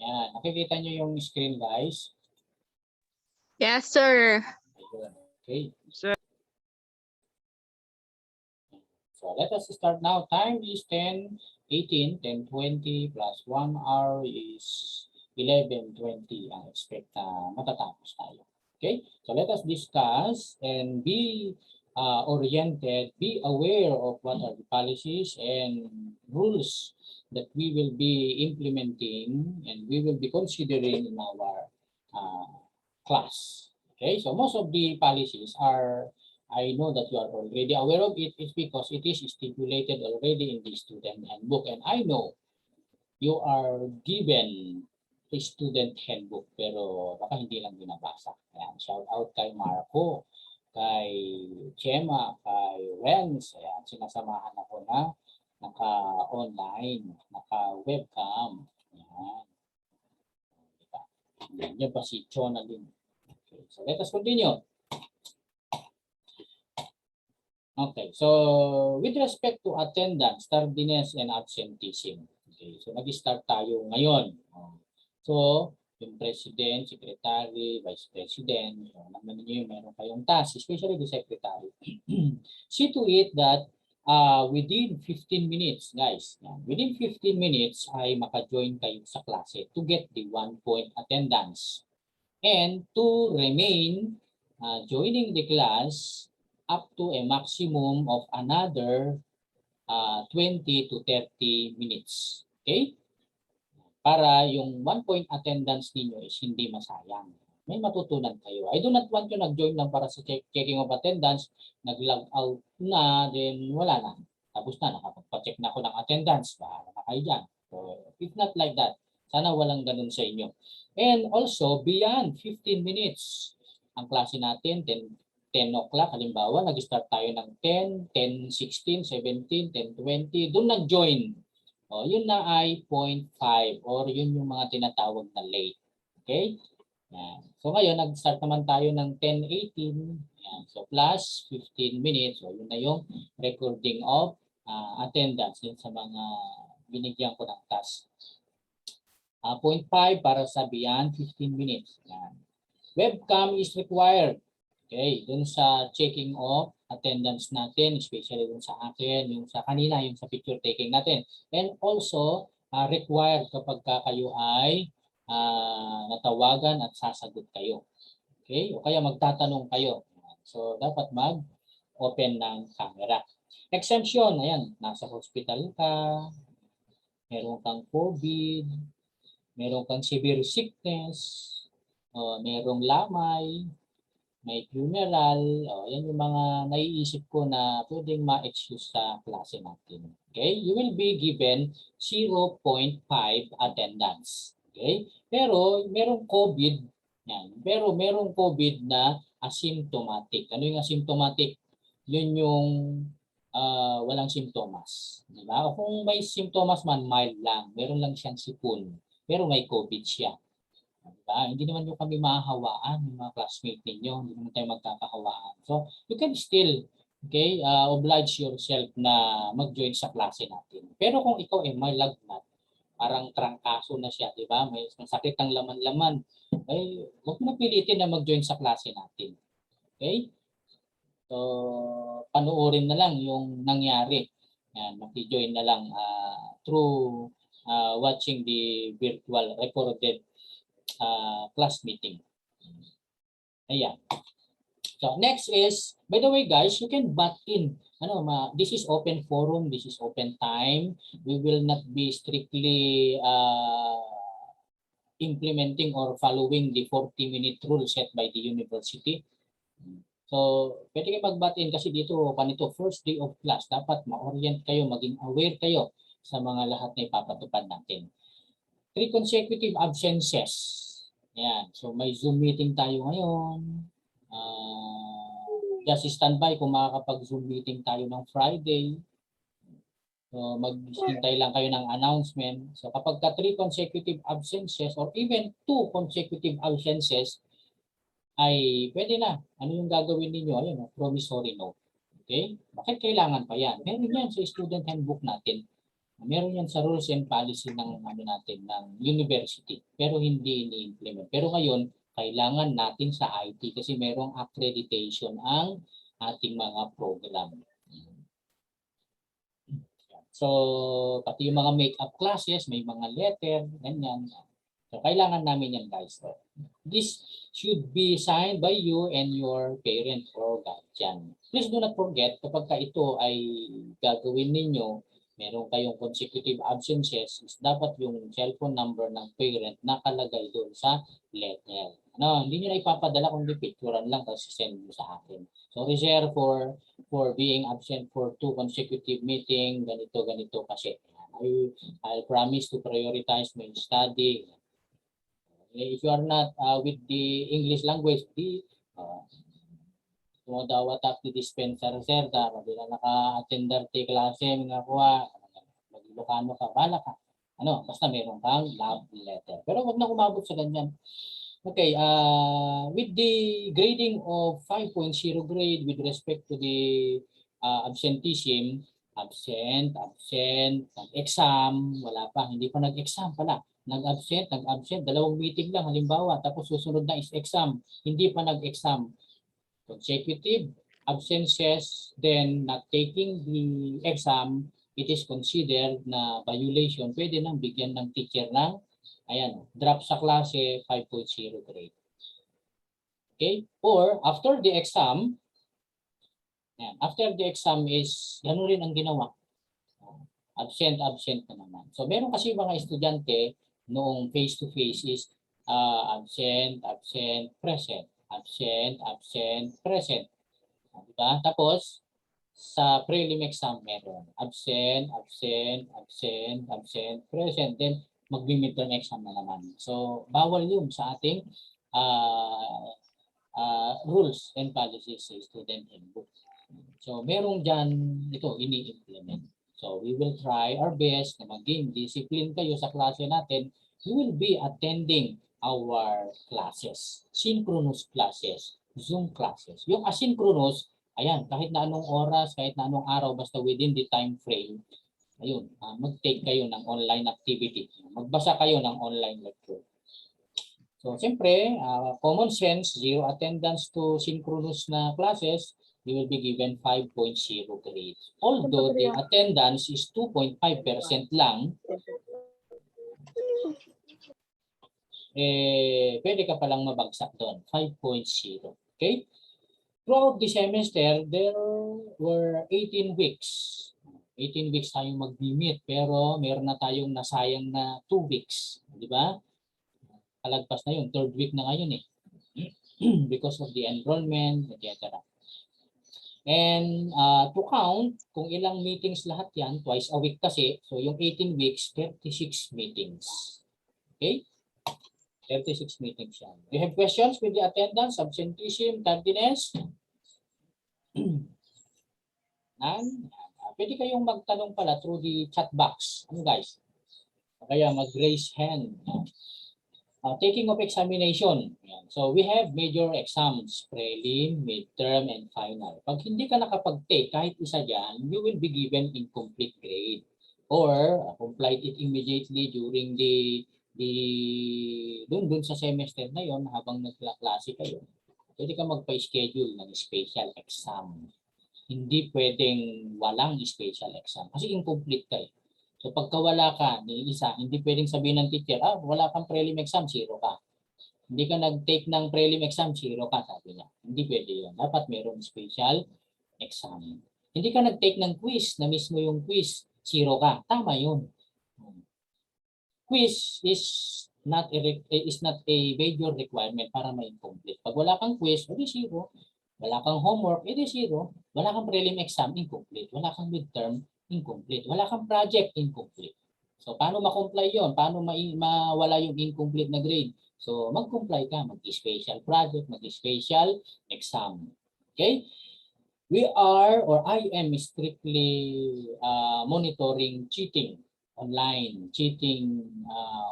Yan. Nakikita nyo yung screen, guys? Yes, sir. Ayun. Okay. Sir. So let us start now. Time is 10:18, 10:20 plus 1 hour is 11:20 ang expect na matatapos tayo. Okay? So let us discuss and be oriented, be aware of what are the policies and rules that we will be implementing and we will be considering in our class. Okay? So most of the policies are, I know that you are already aware of it. It's because it is stipulated already in the student handbook. And I know you are given a student handbook pero baka hindi lang binabasa. Ayan, shout out kay Marco, kay Chema, kay Renz. Ayan, sinasamahan ako na naka-online, naka-webcam. Ayan. Yan pa si Jonalyn. Okay, so let us continue. Okay, so with respect to attendance, tardiness, and absenteeism. Okay, so nag-start tayo ngayon. So, yung president, secretary, vice president, so, naman niyo yung meron kayong task, especially the secretary. See to it that within 15 minutes, guys, within 15 minutes ay maka-join kayo sa klase to get the 1-point attendance. And to remain joining the class up to a maximum of another 20 to 30 minutes. Okay? Para yung 1-point attendance ninyo is hindi masayang. May matutunan kayo. I do not want you nag-join lang para sa checking of attendance, nag-log out na, then wala na. Tapos na, nakapagpa-check na ako ng attendance. Bahala na kayo dyan. So, if not like that, sana walang ganun sa inyo. And also, beyond 15 minutes, ang klase natin, 10 o'clock, halimbawa, nag-start tayo ng 10, 10:16, 17, 10:20, doon nag-join. O, yun na ay 0.5 or yun yung mga tinatawag na late. Okay? Yan. So ngayon, nag-start naman tayo ng 10:18. Yan. So plus 15 minutes. So yun na yung recording of attendance yun sa mga binigyan ko ng task. 0.5 para sa beyond 15 minutes. Yan. Webcam is required. Okay, dun sa checking of attendance natin, especially dun sa akin, yung sa kanina, yung sa picture taking natin. And also, required kapag kayo ay natawagan at sasagot kayo. Okay, o kaya magtatanong kayo. So, dapat mag-open ng camera. Exemption, ayan, nasa hospital ka, meron kang COVID, meron kang severe sickness, merong lamay, may funeral, yan yung mga naiisip ko na pwedeng ma-excuse sa klase natin. Okay? You will be given 0.5 attendance. Okay? Pero merong COVID, yan. Pero merong COVID na asymptomatic. Ano yung asymptomatic? Yun yung walang simptomas. Di ba? O kung may simptomas man, mild lang. Meron lang siyang sipon. Pero may COVID siya. Diba? Hindi naman yung kami mahahawaan, yung mga classmate ninyo, hindi naman tayo magkakahawaan. So, you can still, okay, oblige yourself na mag-join sa klase natin. Pero kung ikaw ay may lagnat, parang trangkaso na siya, di ba? May sakit ang laman-laman, ay huwag mo pilitin na mag-join sa klase natin. Okay? So, panuorin na lang yung nangyari. Yan, maki-join na lang through watching the virtual recorded class meeting. Ayan. So next is, by the way guys, you can butt in. This is open forum, this is open time. We will not be strictly implementing or following the 40-minute rule set by the university. So, pwede kayo mag-butt in kasi dito, panito, first day of class, dapat ma-orient kayo, maging aware kayo sa mga lahat na ipapatupad natin. 3 consecutive absences. Ayan. So may Zoom meeting tayo ngayon. Just standby kung makakapag-Zoom meeting tayo ng Friday. So maghintay lang kayo ng announcement. So kapag ka 3 consecutive absences or even 2 consecutive absences, ay pwede na. Ano yung gagawin ninyo? Ayun, promissory note. Okay? Bakit kailangan pa yan? Meron yan sa student handbook natin. Meron yan sa rules and policy ng ano natin ng university pero hindi ini-implement. Pero ngayon kailangan natin sa IT kasi merong accreditation ang ating mga program. So pati yung mga make-up classes, may mga letter, ganyan. So kailangan namin yan guys. So, this should be signed by you and your parent or guardian. Please do not forget kapag ito ay gagawin ninyo, meron kayong consecutive absences, dapat yung cellphone number ng parent nakalagay doon sa letter. No, hindi nyo na ipapadala kundi picturean lang tapos send nyo sa akin. So reserve for being absent for 2 consecutive meeting, ganito kasi. I promise to prioritize my study. If you are not with the English language, tumadawa tak di dispenser sir, mabila naka-attender ti klase, mga kuha, mag-Ilocano ka, bala ka. Ano, basta meron kang love letter. Pero wag na umabot sa ganyan. Okay, with the grading of 5.0 grade with respect to the absenteeism, absent, exam, wala pa, hindi pa nag-exam pala. Nag-absent, dalawang meeting lang halimbawa, tapos susunod na is exam, hindi pa nag-exam. Consecutive absences, then not taking the exam, it is considered na violation. Pwede nang bigyan ng teacher ng ayan, drop sa klase 5.0 grade. Okay? Or after the exam, ayan, after the exam is gano'n rin ang ginawa. Absent na naman. So meron kasi mga estudyante noong face-to-face is absent, present. Absent, present. Diba? Tapos, sa prelim exam meron. Absent, present. Then, mag-midterm exam na naman. So, bawal yun sa ating rules and policies sa student handbook. So, merong dyan ito, ini-implement. So, we will try our best na maging discipline kayo sa klase natin. We will be attending our classes, synchronous classes, Zoom classes. Yung asynchronous, ayan, kahit na anong oras, kahit na anong araw, basta within the time frame, ayun, mag-take kayo ng online activity. Magbasa kayo ng online lecture. So, siyempre, common sense, 0 attendance to synchronous na classes, you will be given 5.0 grade. Although the attendance is 2.5% lang, pwede ka palang mabagsak doon, 5.0. Okay? Throughout the semester, there were 18 weeks. 18 weeks tayong mag-meet, pero meron na tayong nasayang na 2 weeks. Di ba? Kalagpas na yun, 3rd week na ngayon eh. Because of the enrollment, etc. And to count, kung ilang meetings lahat yan, twice a week kasi, so yung 18 weeks, 36 meetings. Okay? 36 meetings yan. You have questions with the attendance, absenteeism, tardiness? None? Pwede kayong magtanong pala through the chat box. Ano guys? Kaya mag-raise hand. Taking of examination. So we have major exams, prelim, midterm, and final. Pag hindi ka nakapag-take kahit isa dyan, you will be given incomplete grade. Or complete it immediately during dun sa semester na yon habang nagklase kayo. Pwede ka magpa-schedule ng special exam. Hindi pwedeng walang special exam kasi incomplete ka eh. So pagka wala ka ni isa, hindi pwedeng sabihin ng teacher, wala kang prelim exam, 0 ka. Hindi ka nag-take ng prelim exam, 0 ka, sabi niya. Hindi pwede yun. Dapat meron special exam. Hindi ka nag-take ng quiz, na mismo yung quiz, 0 ka. Tama yun. Quiz is not a major requirement para ma-incomplete. Pag wala kang quiz, edi 0. Wala kang homework, edi 0. Wala kang prelim exam, incomplete. Wala kang midterm, incomplete. Wala kang project, incomplete. So, paano ma-comply yon? Paano mawala yung incomplete na grade? So, mag-comply ka. Mag-special project, mag-special exam. Okay? We are, or I am strictly monitoring cheating online, cheating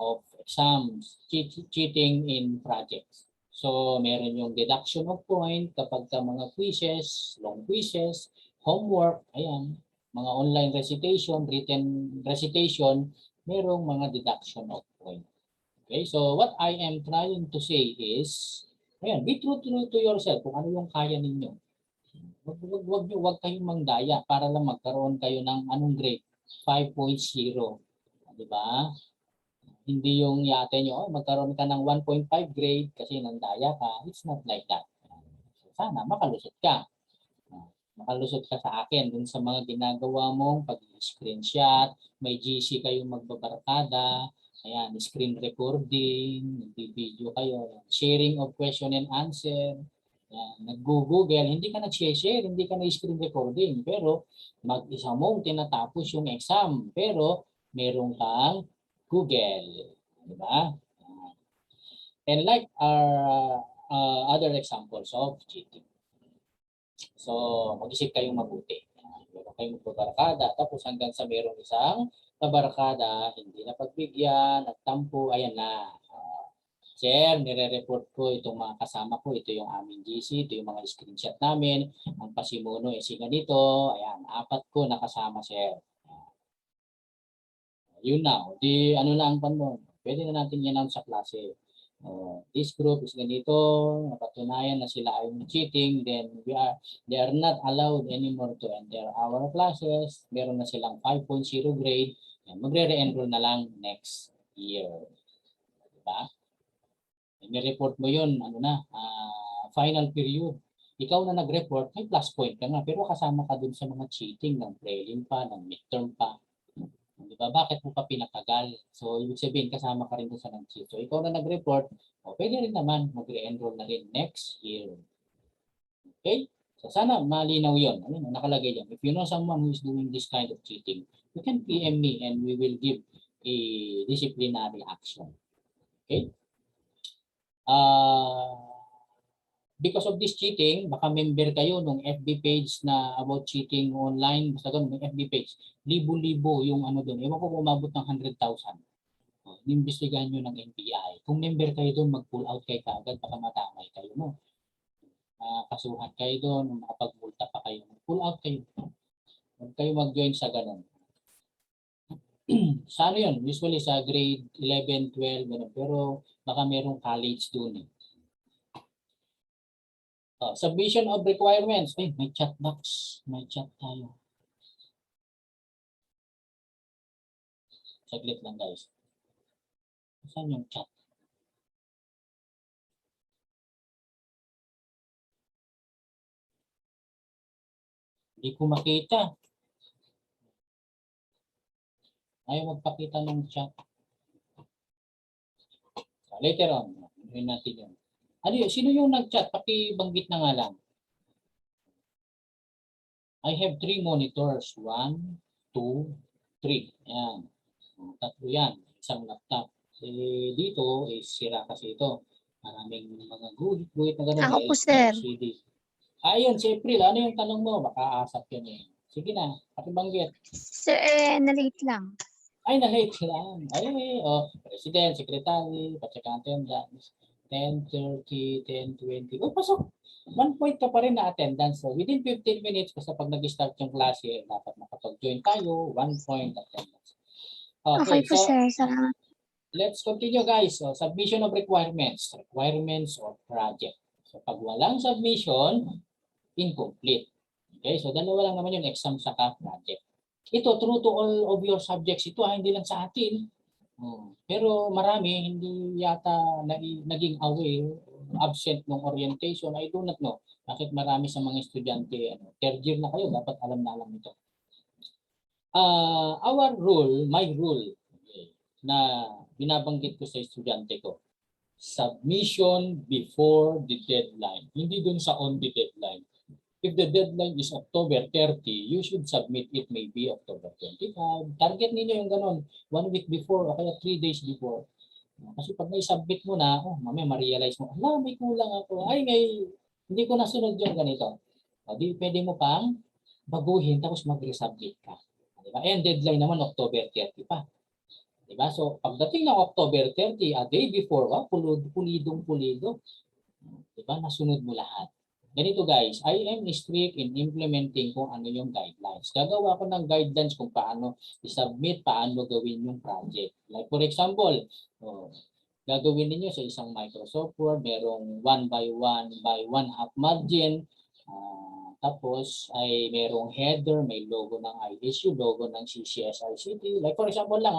of exams, cheating in projects. So, meron yung deduction of point kapag ka mga quizzes, long quizzes, homework, ayan. mga online recitation, written recitation, merong mga deduction of point. Okay, so what I am trying to say is, ayan, be true to yourself kung ano yung kaya ninyo. Wag kayong mangdaya para lang magkaroon kayo ng anong grade? 5.0. Di ba? Hindi yung yate nyo, magkaroon ka ng 1.5 grade kasi nandaya ka. It's not like that. So, sana makalusot ka. Makalusot ka sa akin dun sa mga ginagawa mong pag-screenshot, may GC kayong magbabarkada, ayan, screen recording, nag-video kayo, sharing of question and answer, ayan, nag-google, hindi ka nag-share, hindi ka na-screen recording, pero mag-isa mong tinatapos yung exam, pero meron kang Google, di ba? And like our other examples of cheating. So, mag-isip kayong mabuti. Meron kayong magbabarkada, tapos hanggang sa merong isang kabarkada, hindi na pagbigyan, nagtampo, ayan na. Sir, nire-report ko itong mga kasama ko, ito yung aming GC, ito yung mga screenshot namin, ang pasimuno is ganito, ayan, 4 ko nakasama, sir. Yun na, di ano na ang panon. Pwede na natin i-announce sa klase. This group is ganito, napatunayan na sila ay cheating, then they are not allowed anymore to enter our classes. Meron na silang 5.0 grade, magre-re-enroll na lang next year. Diba? Ni-report mo yun, ano na, final period. Ikaw na nag-report, may plus point ka nga, pero kasama ka dun sa mga cheating ng prelim pa, ng midterm pa. Diba? Bakit mo pa pinatagal? So, ibig sabihin, kasama ka rin doon sa nag-cheat. So, ikaw na nag-report, pwede rin naman mag-re-enroll na rin next year. Okay? So, sana malinaw yun. Ano, nakalagay yan. If you know someone who is doing this kind of cheating, you can PM me and we will give a disciplinary action. Okay? Because of this cheating, baka member kayo nung FB page na about cheating online. Basta doon, may FB page. Libo-libo yung ano doon. Ewan ko kung umabot ng 100,000. Inimbestigahan nyo ng NBI. Kung member kayo doon, mag-pull out kayo kaagad, baka matamay kayo. No? Kasuhan kayo doon, makapag-multa pa kayo. Pull out kayo. Huwag kayo mag-join sa ganun. Sa ano yun? Usually sa grade 11, 12, ganun. Pero baka merong college doon eh. Submission of requirements. Ay, may chat box. May chat tayo. Saglit lang guys. Saan yung chat? Hindi ko makita. Ayaw magpakita ng chat. So, later on, gawin natin yun. Ano yun? Sino yung nag-chat? Pakibanggit na nga lang. I have 3 monitors. 1, 2, 3. Ayan. 3 yan. Isang laptop. Dito, sira kasi ito. Maraming mga guhit-guhit na gano'n. Ako po, sir. LCD. Ayun, si April. Ano yung tanong mo? Baka asap yun eh. Sige na. Pakibanggit. Sir, na-late lang. Ay, na-late lang. Ay, President, Secretary, Pacheck Attendance. 10:30, 10:20. Pasok. 1 point ka pa rin na attendance. So, within 15 minutes, basta pag nag-start yung klase, dapat makapag-join tayo, 1 point attendance. Okay po, so, sir. Salamat. let's continue, guys. So, submission of requirements. Requirements of project. So, pag walang submission, incomplete. Okay, so dalawa lang naman yung exam saka project. Ito, true to all of your subjects. Ito, hindi lang sa atin. Pero marami hindi yata naging aware, absent ng orientation. I do not know. Bakit marami sa mga estudyante, third year na kayo, dapat alam na alam ito. Our rule, my rule, na binabanggit ko sa estudyante ko, submission before the deadline. Hindi dun sa on the deadline. If the deadline is October 30, you should submit it maybe October 25. Target ninyo yung ganun. 1 week before o kaya 3 days before. Kasi pag na-submit mo na, mamaya ma-realize mo, may kulang ako. Hindi ko nasunod yung ganito. Di pwede mo pang baguhin tapos mag-resubmit ka. Diba? And deadline naman October 30 pa. Diba? So, pagdating ng October 30, a day before, pulidong-pulido. Diba? Nasunod mo lahat. Ganito guys, I am strict in implementing kung ano yung guidelines. Gagawa ko ng guidelines kung paano i-submit, paano gawin yung project. Like for example, gagawin niyo sa isang Microsoft Word, merong 1 by 1 margin. Tapos ay merong header, may logo ng ISU, logo ng CCSICT. Like for example lang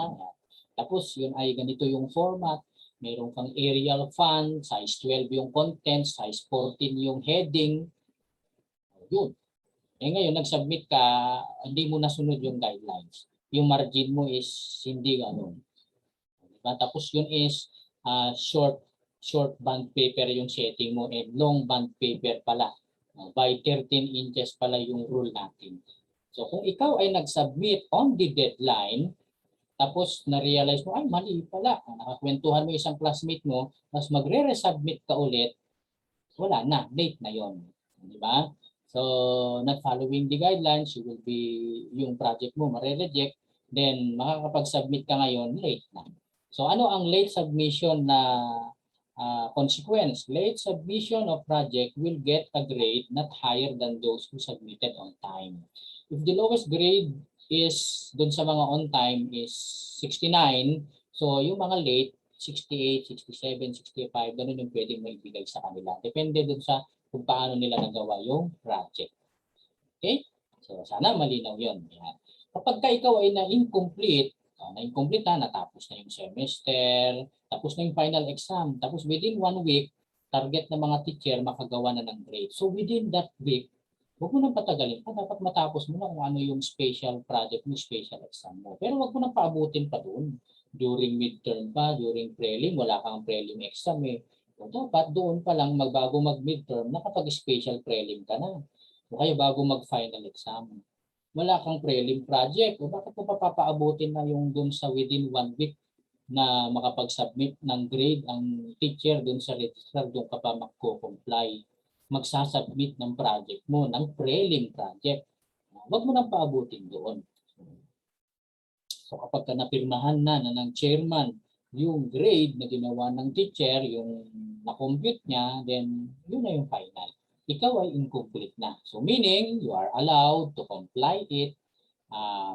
Tapos yun ay ganito yung format. Meron kang Arial font, size 12 yung content, size 14 yung heading. Yun. Ngayon, nag-submit ka, hindi mo nasunod yung guidelines. Yung margin mo is hindi ganun. Diba? Tapos yun is short band paper yung setting mo and long band paper pala. By 13 inches pala yung rule natin. So kung ikaw ay nag-submit on the deadline, tapos na-realize mo, ay mali pala. Nakakwentuhan mo isang classmate mo, tapos magre-resubmit ka ulit, wala na, late na yon, di ba? So, not following the guidelines, yung project mo mare-reject, then makakapag-submit ka ngayon, late na. So, ano ang late submission na consequence? Late submission of project will get a grade not higher than those who submitted on time. If the lowest grade is dun sa mga on time is 69, so yung mga late 68, 67, 65, ganun yung pwedeng maibigay sa kanila. Depende dun sa kung paano nila nagawa yung project. Okay? So sana malinaw yun. Yan. Kapag ka ikaw ay na-incomplete natapos na yung semester, tapos na yung final exam, tapos within 1 week, target ng mga teacher makagawa na ng grade. So within that week, huwag mo nang patagalin pa. Dapat matapos mo na kung ano yung special project mo, special exam mo. Pero huwag mo nang paabutin pa doon. During midterm pa, during prelim, wala kang prelim exam eh. O dapat doon pa lang, bago mag-midterm, nakapag-special prelim ka na. O kaya bago mag-final exam. Wala kang prelim project. O bakit mo papapaabutin na yung doon sa within 1 week na makapag-submit ng grade ang teacher doon sa registrar, doon ka pa magko-comply, magsasubmit ng project mo, ng prelim project. Huwag mo nang paabutin doon. So kapag ka napirmahan na ng chairman yung grade na ginawa ng teacher, yung na-compute niya, then yun na yung final. Ikaw ay incomplete na. So meaning, you are allowed to comply it,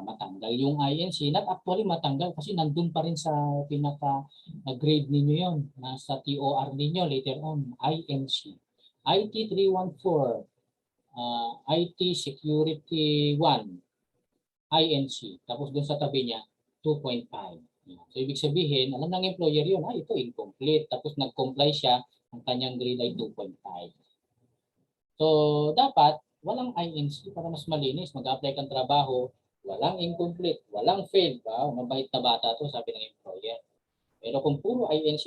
matanggal yung INC, not actually matanggal kasi nandun pa rin sa pinaka-grade ninyo yon, nasa TOR ninyo later on, INC. IT 314, IT Security 1, INC. Tapos doon sa tabi niya, 2.5. So ibig sabihin, alam ng employer yun, ito incomplete. Tapos nag-comply siya, ang kanyang grade ay 2.5. So dapat, walang INC para mas malinis. Mag-apply kang trabaho, walang incomplete, walang fail. Mabait na bata to, sabi ng employer. Pero kung puro INC,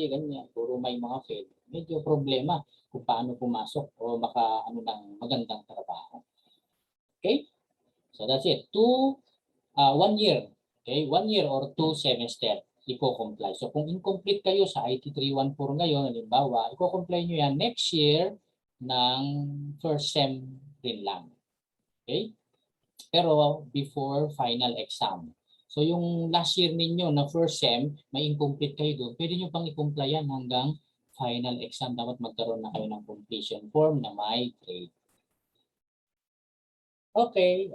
ganyan, puro may mga fail, medyo problema kung paano pumasok o ng magandang trabaho. Okay? So that's it. 1 year. Okay? 1 year or 2 semester, i-comply. So kung incomplete kayo sa IT 314 ngayon, halimbawa, i-comply nyo yan next year ng first sem rin lang. Okay? Pero before final exam. So yung last year ninyo na first sem, may incomplete kayo doon, pwede nyo pang i-complyan hanggang final exam. Dapat magkaroon na kayo ng completion form na may grade. Okay.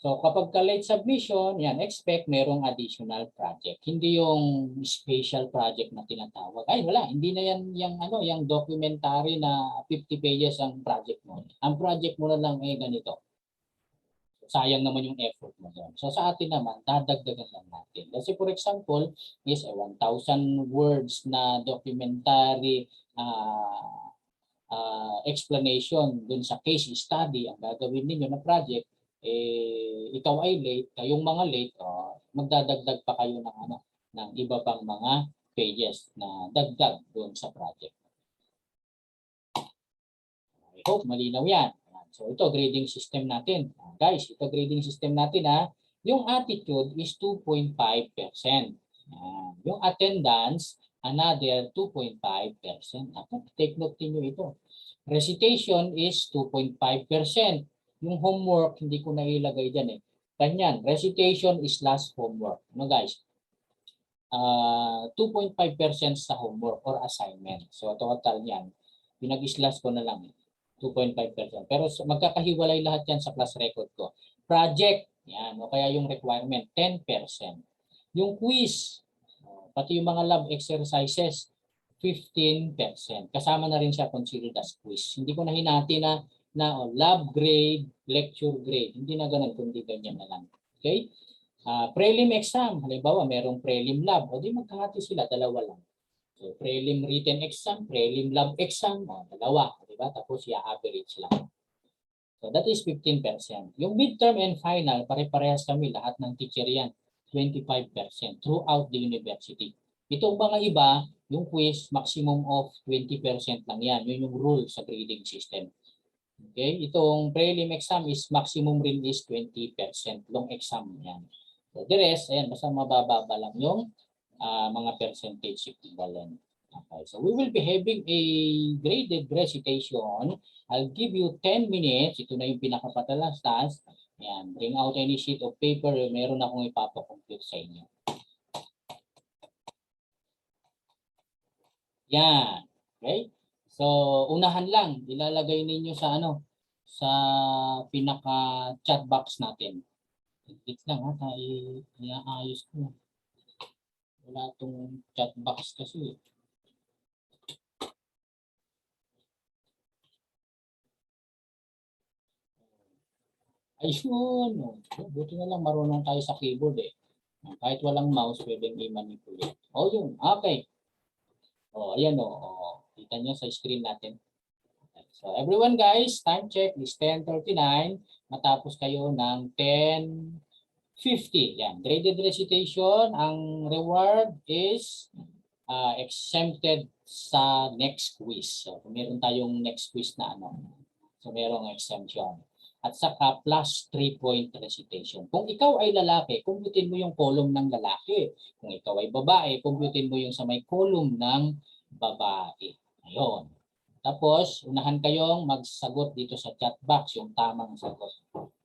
So kapag ka-late submission, yan, expect merong additional project. Hindi yung special project na tinatawag. Ay wala, hindi na yan yung documentary na 50 pages ang project mo. Ang project mo na lang ganito. Sayang naman yung effort mo doon. So sa atin naman, dadagdagan lang natin. Kasi for example, is a 1,000 words na documentary explanation dun sa case study ang gagawin ninyo na project, ikaw ay late, kayong mga late, magdadagdag pa kayo ng iba pang mga pages na dagdag doon sa project. I hope malinaw yan. So ito grading system natin. Guys, ito grading system natin yung attitude is 2.5%. Yung attendance, another 2.5%. Take note niyo ito. Recitation is 2.5%. Yung homework, hindi ko na ilagay dyan Ganyan, recitation is last homework. Guys? 2.5% sa homework or assignment. So total yan, pinag-slash ko na lang. 2.5%. Pero magkakahiwalay lahat yan sa class record ko. Project, yan, o kaya yung requirement, 10%. Yung quiz, pati yung mga lab exercises, 15%. Kasama na rin siya considered as quiz. Hindi ko na hinati na lab grade, lecture grade. Hindi na ganun, kundi ganyan na lang. Okay? Prelim exam, halimbawa merong prelim lab, o di magkahati sila, dalawa lang. So, prelim written exam, prelim lab exam, dalawa, di ba? Tapos i-average lang. So, that is 15%. Yung midterm and final, pare-parehas kami, lahat ng teacher yan, 25% throughout the university. Itong mga iba, yung quiz, maximum of 20% lang yan. Yun yung rule sa grading system. Okay? Itong prelim exam is maximum rin is 20%. Long exam yan. So, the rest, ayan, basta mabababa lang yung mga percentage equivalent. Okay, so we will be having a graded recitation. I'll give you 10 minutes. Ito na yung pinakapatalas. Ayan, bring out any sheet of paper. Meron akong ipapakompute sa inyo. Yan. Okay? So, unahan lang. Ilalagay ninyo sa sa pinaka chat box natin. Wait lang ha. Iaayos ko. Wala itong chat box kasi. Ayun. Buti na lang marunong tayo sa keyboard eh. Kahit walang mouse, pwedeng i-manipulate. O yun. Okay. O, ayan o. Kita nyo sa screen natin. So, everyone guys, time check is 10:39. Matapos kayo ng 10:50. Yan. Graded recitation. Ang reward is exempted sa next quiz. So, meron tayong next quiz na So, merong exemption. At saka plus 3-point recitation. Kung ikaw ay lalaki, kumputin mo yung column ng lalaki. Kung ikaw ay babae, kumputin mo yung sa may column ng babae. Ayun. Tapos, unahan kayong magsagot dito sa chat box, yung tamang sagot.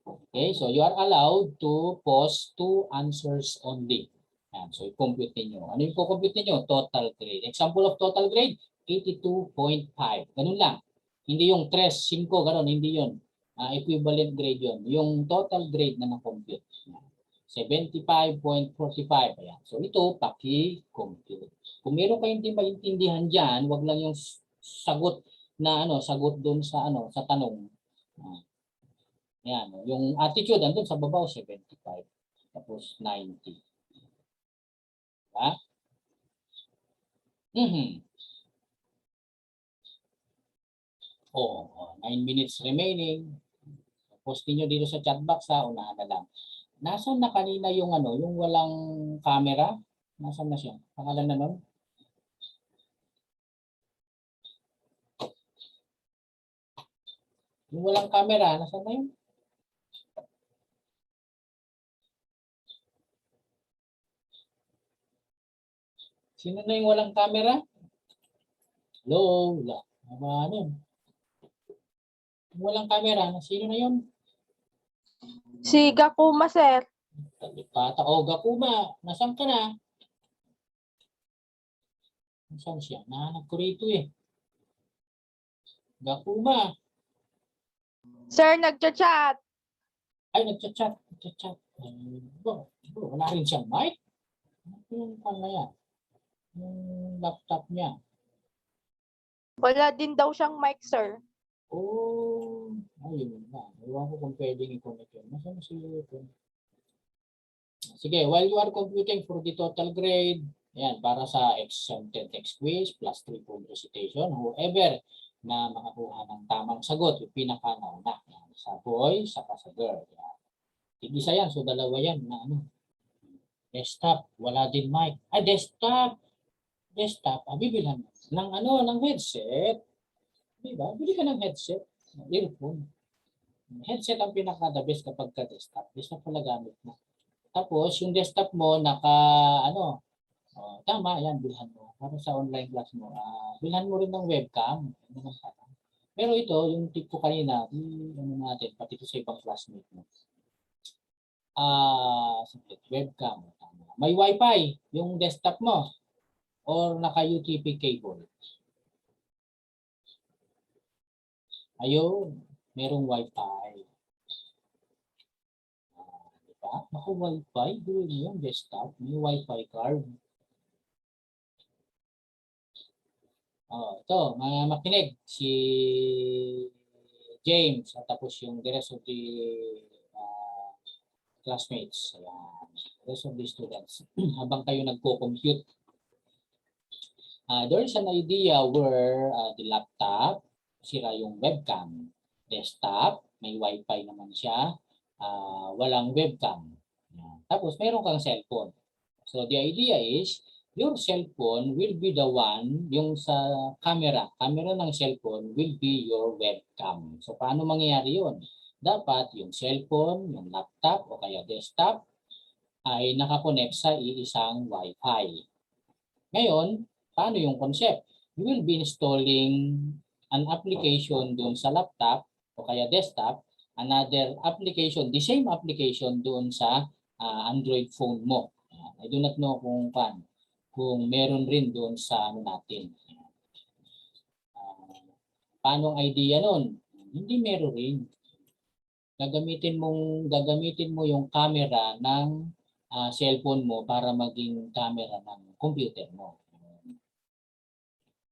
Okay, so you are allowed to post 2 answers only. Yan, so i-compute niyo. Ano yung compute niyo? Total grade. Example of total grade, 82.5. Ganun lang. Hindi yung 3, 5, ganun, hindi yun. Equivalent grade yun. Yung total grade na na-compute. 75.45. Ayan. So ito, paki-compute. Kung meron kayong hindi maintindihan dyan, wag lang yung sagot na sagot doon sa sa tanong. Ayan. Yung attitude andun sa baba 75. Tapos 90. Diba? Oh, 9 minutes remaining. Post niyo dito sa chat box ha, unahan na lang. Nasaan na kanina yung yung walang camera? Nasaan na siya? Pangalan na nun? Yung walang camera, nasaan na yun? Sino na yung walang camera? Hello? Wala. Ano? Yung walang camera, sino na yun? Si Gakuma, sir. Talipata. O, Gakuma, nasaan ka na? Nasaan siya? Nahanap ko rito eh. Gakuma. Sir, nagchat-chat. Ay, nagchat-chat. Wala rin siyang mic? Ano yung yan? Yung laptop niya. Wala din daw siyang mic, sir. Oh, ayun na. Ewan ko kung pwedeng i-connect yun. Nasaan si Lupin? Sige, while you are computing for the total grade, ayan, para sa exempted text quiz plus 3-point recitation, whoever na makakuha ng tamang sagot, yung pinaka-nauna. Sa boy, saka sa girl. Isa yan, so dalawa yan na desktop, wala din mic. Ay, desktop, bibilhan ng ng headset. Diba? Bili ka ng headset, earphone. Headset ang pinaka-the best kapag ka-desktop. Desktop pala gamit mo. Tapos, yung desktop mo, tama, yan, bilhan mo. Para sa online class mo, bilhan mo rin ng webcam. Pero ito, yung tip ko kanina, natin, pati ito sa ibang classmate mo. Webcam. May wifi, yung desktop mo, or naka-UTP cable. Ayun, merong wifi. Diba? Ako wifi, doon yung desktop, may wifi card. Ito, mga makinig, si James at tapos yung the rest of the uh, classmates. Ayan, the rest of the students. Habang kayo nagko-compute, there is an idea where the laptop, sira yung webcam. Desktop, may wifi naman siya. Walang webcam. Ayan. Tapos meron kang cellphone. So the idea is, your cellphone will be the one, yung sa camera ng cellphone will be your webcam. So paano mangyayari yun? Dapat yung cellphone, yung laptop o kaya desktop ay nakakonect sa iisang wifi. Ngayon, paano yung concept? You will be installing an application doon sa laptop o kaya desktop, another application, the same application doon sa Android phone mo. I do not know kung meron rin doon sa ano natin. Paano ang idea nun? Hindi meron rin. Gagamitin mo yung camera ng cellphone mo para maging camera ng computer mo.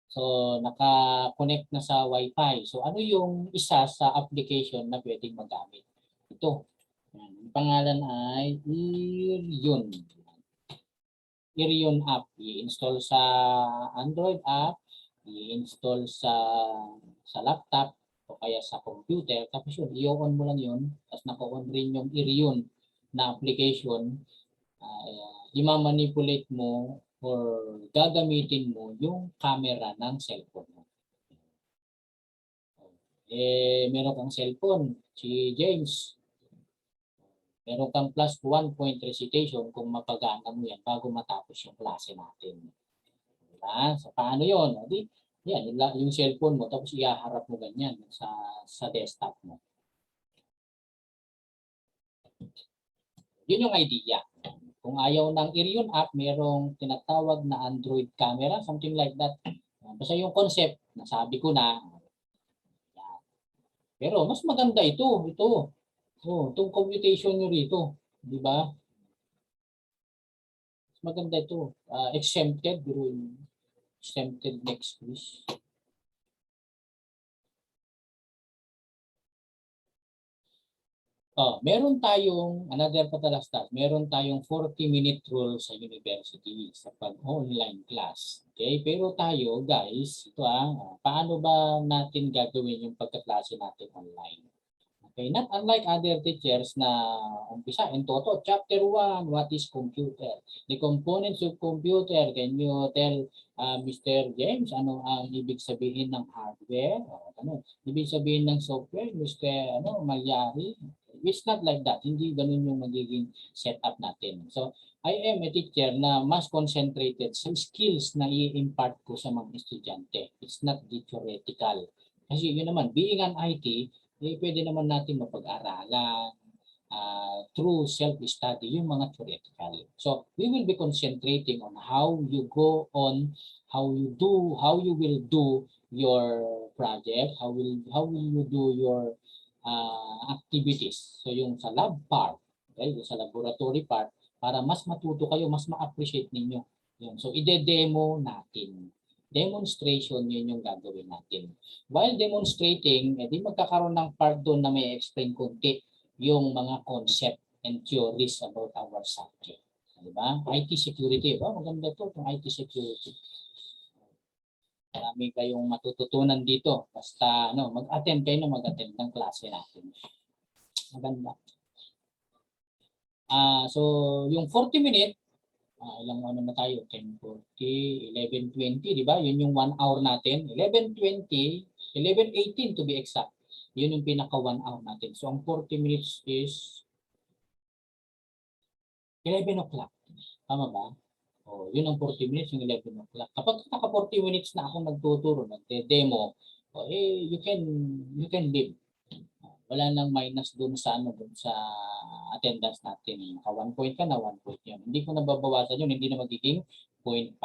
So, naka-connect na sa Wi-Fi. So, ano yung isa sa application na pwedeng magamit? Ito. Ang pangalan ay Irion. Irion app. I-install sa Android app, i-install sa laptop o kaya sa computer. Tapos yun, i-on mo lang yun. Tapos naka-on rin yung Irion na application. I-manipulate mo or gagamitin mo yung camera ng cellphone mo. Meron kang cellphone, si James. Meron kang plus 1 point recitation kung mapagana mo yan bago matapos yung klase natin. Diba? So, paano yun? Yan, yung cellphone mo, tapos ihaharap mo ganyan sa desktop mo. Yun yung idea. Kung ayaw ng Irion app, merong tinatawag na Android camera, something like that. Basta yung concept, nasabi ko na. Pero mas maganda ito. Itong computation nyo rito. Di ba? Mas maganda ito. Exempted. Exempted next please. Meron tayong, another patalastas, meron tayong 40-minute rule sa university sa pag-online class. Okay? Pero tayo, guys, ito paano ba natin gagawin yung pagkaklase natin online? Okay, not unlike other teachers na umpisa in toto, chapter 1, what is computer? The components of computer, can you tell Mr. James, ano ang ibig sabihin ng hardware? Ano, ibig sabihin ng software, Mr. Malyari? It's not like that. Hindi ganun yung magiging setup natin. So, I am a teacher na mas concentrated sa skills na i-impart ko sa mga estudyante. It's not the theoretical. Kasi yun naman, being an IT, pwede naman natin mapag-aralan through self-study yung mga theoretical. So, we will be concentrating on how you go on, how you will do your project, how will you do your activities. So yung sa lab part, okay, yung sa laboratory part, para mas matuto kayo, mas ma-appreciate ninyo. Yun. So ide-demo natin. Demonstration yun yung gagawin natin. While demonstrating, di magkakaroon ng part doon na may explain konti yung mga concept and theories about our subject. Diba? IT security. Maganda to, itong IT security. Marami kayong matututunan dito. Basta mag-attend kayo na mag-attend ng klase natin. Maganda. So, yung 40 minute, ilang na tayo? 10:40, 11:20, di ba? Yun yung 1 hour natin. 11:20, 11:18 to be exact. Yun yung pinaka 1 hour natin. So, ang 40 minutes is 11 o'clock. Tama ba? Yun ang 40 minutes, yung 11 o'clock. Kapag naka 40 minutes na ako nagtuturo, nagde-demo, you can leave. Wala nang minus doon sa attendance natin. Naka 1 point ka na, 1 point yun. Hindi ko nababawasan yun, hindi na magiging 0.5.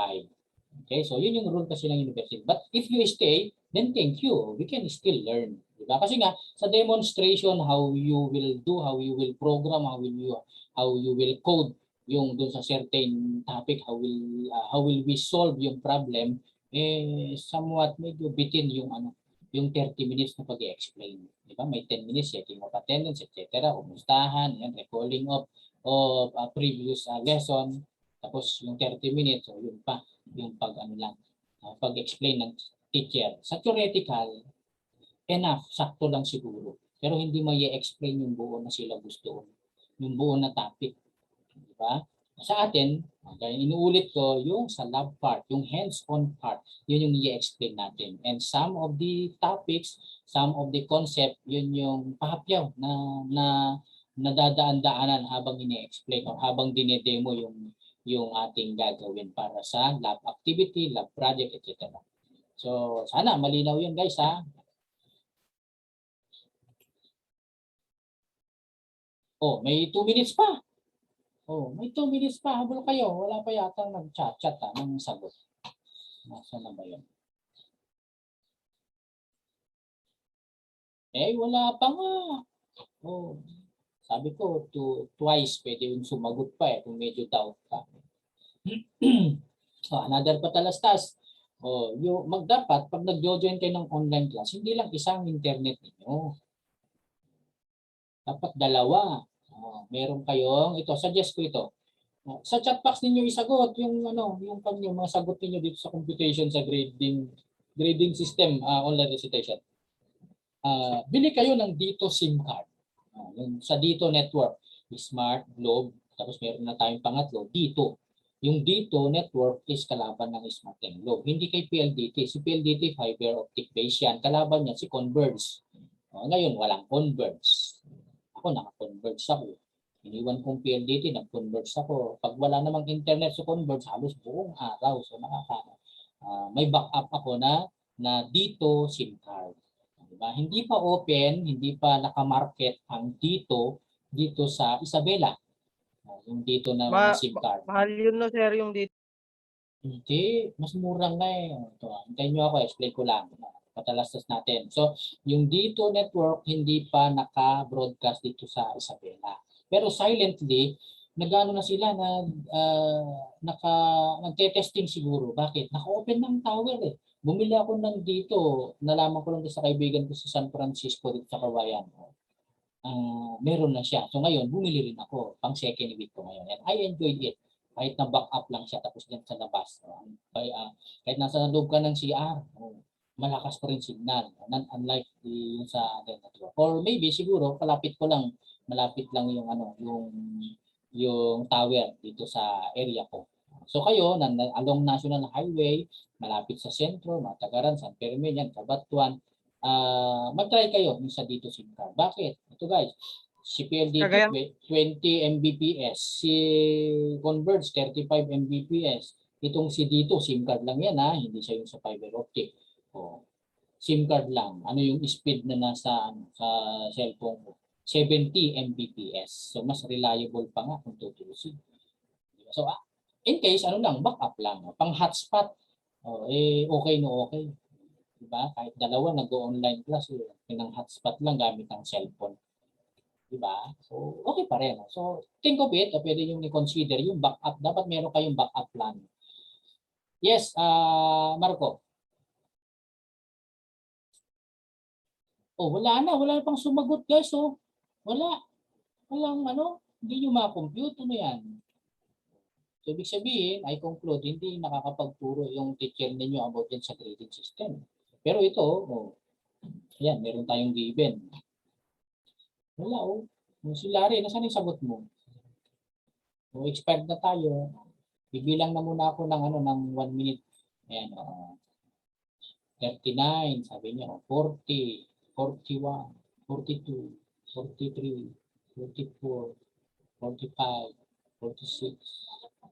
Okay, so yun yung rule kasi ng university. But if you stay, then thank you. We can still learn. Diba? Kasi nga sa demonstration, how you will do, how you will program, how you will code yung doon sa certain topic, how will we solve yung problem, somewhat medyo bitin yung yung 30 minutes na pag-explain. Di ba? May 10 minutes checking of attendance, etc. Umustahan, yan, recalling of previous lesson. Tapos yung 30 minutes, so yun pa, yung pag-explain ng teacher. Sa theoretical, enough, sakto lang siguro. Pero hindi mo i-explain yung buo na sila gusto, yung buo na topic. Di ba? Sa atin, okay, inuulit ko yung sa lab part, yung hands-on part, yun yung i-explain natin. And some of the topics, some of the concept, yun yung pahapyaw na nadadaan-daanan habang ini-explain o habang dinedemo yung ating gagawin para sa lab activity, lab project, etc. So, sana malinaw yun guys ha. Oh, may 2 minutes pa. Oh, may 2 minutes pa. Habol kayo. Wala pa yata nag-chat-chat ng sagot. Nasaan na ba yun? Wala pa nga. Oh, sabi ko, twice pwede yung sumagot pa kung medyo doubt ka. So, another patalastas. Oh, dapat pag nag-join kayo ng online class, hindi lang isang internet ninyo. Dapat dalawa. Meron kayong suggest ko ito. Sa chat box ninyo isagot yung mga sagot niyo dito sa computation sa grading system online recitation. Bili kayo ng Dito SIM card. Yung sa Dito network, Smart, Globe, tapos meron na tayong pangatlo, Dito. Yung Dito network is kalaban ng Smart and Globe. Hindi kay PLDT. Si PLDT fiber optic base yan. Kalaban niya si Converge. Ngayon walang Converge. Ako naka-converge ako. Iniwan kong PLDT, nag-converge ako. Pag wala namang internet sa converge, halos buong araw. So may backup ako na Dito SIM card. Diba? Hindi pa open, hindi pa naka-market ang dito sa Isabela. Yung dito na SIM card. Mahal yun no sir yung dito. Hindi, mas mura nga Hintayin nyo ako, explain ko lang. Patalastas natin. So, yung Dito network hindi pa naka-broadcast dito sa Isabela. Pero silently, nagano na sila nagte-testing siguro. Bakit? Naka-open ng tower Bumili ako ng dito, nalaman ko lang sa kaibigan ko sa San Francisco dito sa Kawayan. Meron na siya. So ngayon, bumili rin ako. Pang second week ko ngayon. And I enjoyed it. Kahit na back up lang siya tapos dyan sa labas. Kahit nasa loob ka ng CR, malakas pa rin signal. Unlike yung sa other network. Or maybe siguro malapit lang yung tower dito sa area ko. So kayo, along National Highway, malapit sa sentro, Matagaran, San Fermin, yan, Cabatuan, mag-try kayo sa Dito SIM card. Bakit? Ito guys, si PLDT 20 Mbps, si Converge 35 Mbps. Itong si Dito SIM card lang yan hindi siya yung sa fiber optic. SIM card lang. Ano yung speed na nasa sa cellphone ko? 70 Mbps. So mas reliable pa nga kung tutusin. So in case backup lang, pang hotspot. Okay no okay. Diba? Kahit dalawa nag-online class, pinang hotspot lang gamit ang cellphone. Diba? So, okay pa rin. So, think of it, pwede nyo i-consider yung backup. Dapat meron kayong backup plan. Yes, Marco. Wala na pang sumagot guys. Walang hindi nyo ma-compute. Ano yan? So, ibig sabihin, I conclude, hindi nakakapagturo yung teacher ninyo about yan sa grading system. Pero ito, ayan, meron tayong given. Wala Si Larry, nasaan yung sagot mo? Expired na tayo. Bibilang na muna ako ng 1 minute. Ayan, 39, sabi niya, 40, 41, 42, 43, 44, 45, 46,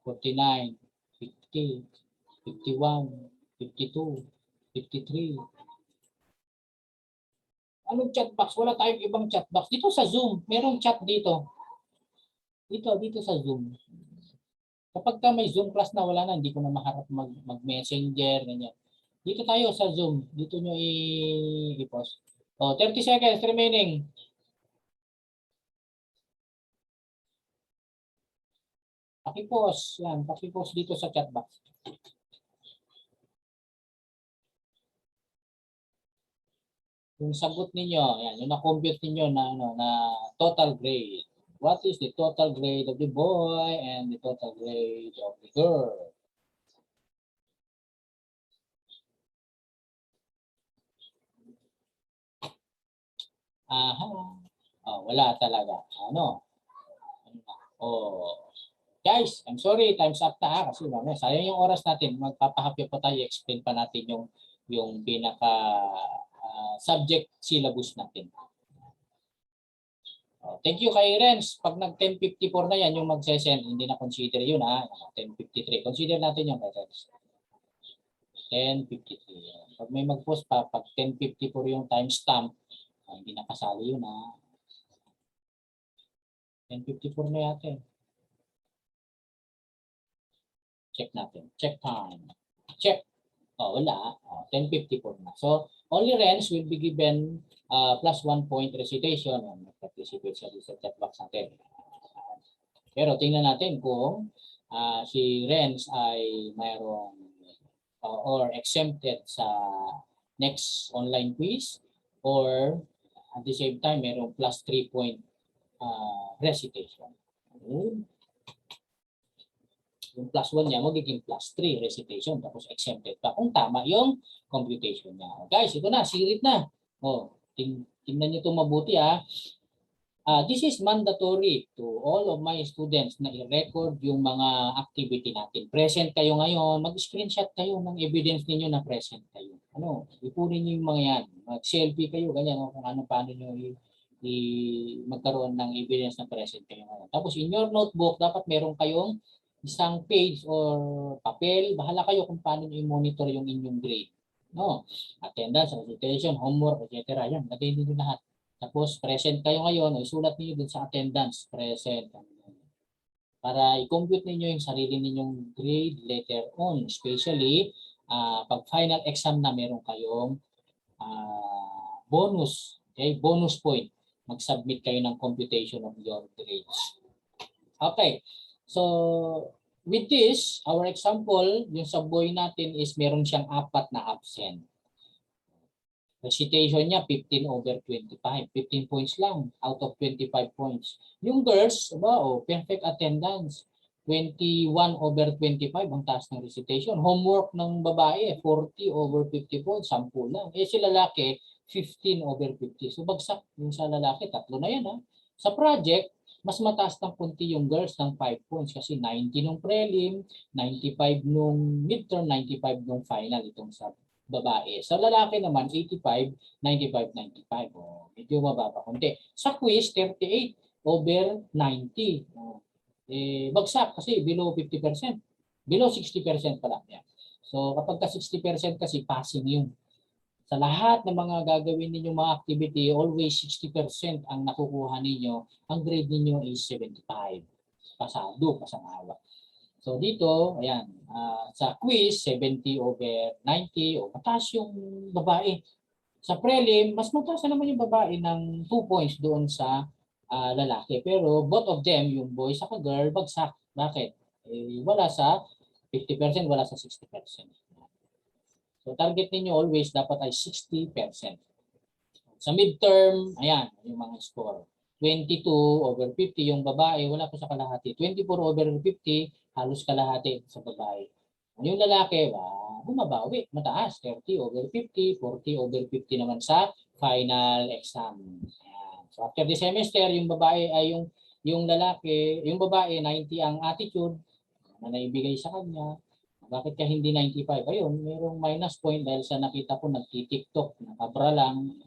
49, 50, 51, 52, 53. Anong chat box? Wala tayong ibang chat box. Dito sa Zoom, merong chat dito. Dito sa Zoom. Kapag may Zoom class na, wala na, hindi ko na maharap mag-messenger, ganyan. Dito tayo sa Zoom. Dito nyo i-post. Oh, 30 seconds remaining. Paki-pause. Yan, paki-pause dito sa chat box. Yung sagot ninyo, yan, yung na-compute ninyo na ano na total grade. What is the total grade of the boy and the total grade of the girl? Aha. Oh, wala talaga. Ano? Oh. Guys, I'm sorry, time's up na kasi mamaya sayang yung oras natin. Magpapahapyo pa tayo, explain pa natin yung pinaka subject syllabus natin. Oh, thank you kay Renz. Pag nag 10:54 na yan, yung mag-send, hindi na consider yun ha. 10:53. Consider natin yung kay Renz. 10:53. Pag may mag-post pa, pag 10:54 yung timestamp, hindi na kasali yun ha. 10:54 na yata. Check natin. Check time. Check. Oh, wala. 10:54 na. So, only Renz will be given plus 1 point recitation. Participate sa chat box natin. Pero tingnan natin kung si Renz ay mayroong or exempted sa next online quiz or at the same time mayroong plus 3 point recitation. Yung plus 1 niya magiging plus 3 recitation tapos exempted pa kung tama yung computation niya. Guys, ito na, sirit na. Oh, tingnan niyo 'to mabuti ha. This is mandatory to all of my students na i-record yung mga activity natin. Present kayo ngayon, mag-screenshot kayo ng evidence ninyo na present kayo. Ano, ipunin niyo yung mga yan. Mag-selfie kayo, ganyan, kung paano niyo magkaroon ng evidence na present kayo ngayon. Tapos in your notebook, dapat meron kayong isang page or papel. Bahala kayo kung paano niyo i-monitor yung inyong grade. No? Attendance, recitation, homework, etc. Yan, lagay niyo lahat. Tapos present kayo ngayon, isulat niyo dun sa attendance, present. Para i-compute niyo yung sarili ninyong grade later on. Especially, pag final exam na meron kayong bonus. Okay, bonus point. Mag-submit kayo ng computation of your grades. Okay, so with this, our example, yung sa boy natin is meron siyang 4 na absent. Recitation niya 15/25. 15 points lang out of 25 points. Yung girls, perfect attendance. 21/25 ang taas ng recitation. Homework ng babae 40/50 points, 10 lang. Si lalaki 15/50. So bagsak yung sa lalaki, 3 na yan ha. Sa project, mas mataas ng punti yung girls ng 5 points kasi 90 nung prelim, 95 nung midterm, 95 nung final itong sa babae. Sa lalaki naman, 85, 95, 95. Medyo mababa konti. Sa quiz, 38/90. Bagsak kasi below 50%. Below 60% pala. Yeah. So kapag ka 60% kasi passing yun. Sa lahat ng mga gagawin ninyong mga activity, always 60% ang nakukuha ninyo. Ang grade ninyo is 75. Pasado, pasang-awa. So dito, ayan, sa quiz, 70/90, mataas yung babae. Sa prelim, mas mataas na naman yung babae ng 2 points doon sa lalaki. Pero both of them, yung boy sa girl, bagsak. Bakit? Wala sa 50%, wala sa 60%. So target ninyo always dapat ay 60%. Sa midterm, ayan, yung mga score. 22/50 yung babae, wala pa sa kalahati. 24/50, halos kalahati sa babae. Yung lalaki, bumabawi, mataas, 30/50, 40/50 naman sa final exam. Ayan. So after the semester, yung babae ay yung lalaki, yung babae 90 ang attitude na naibigay sa kanya. Bakit ka hindi 95? Ayun, mayroong minus point dahil sa nakita ko nagti-TikTok, nakabra lang.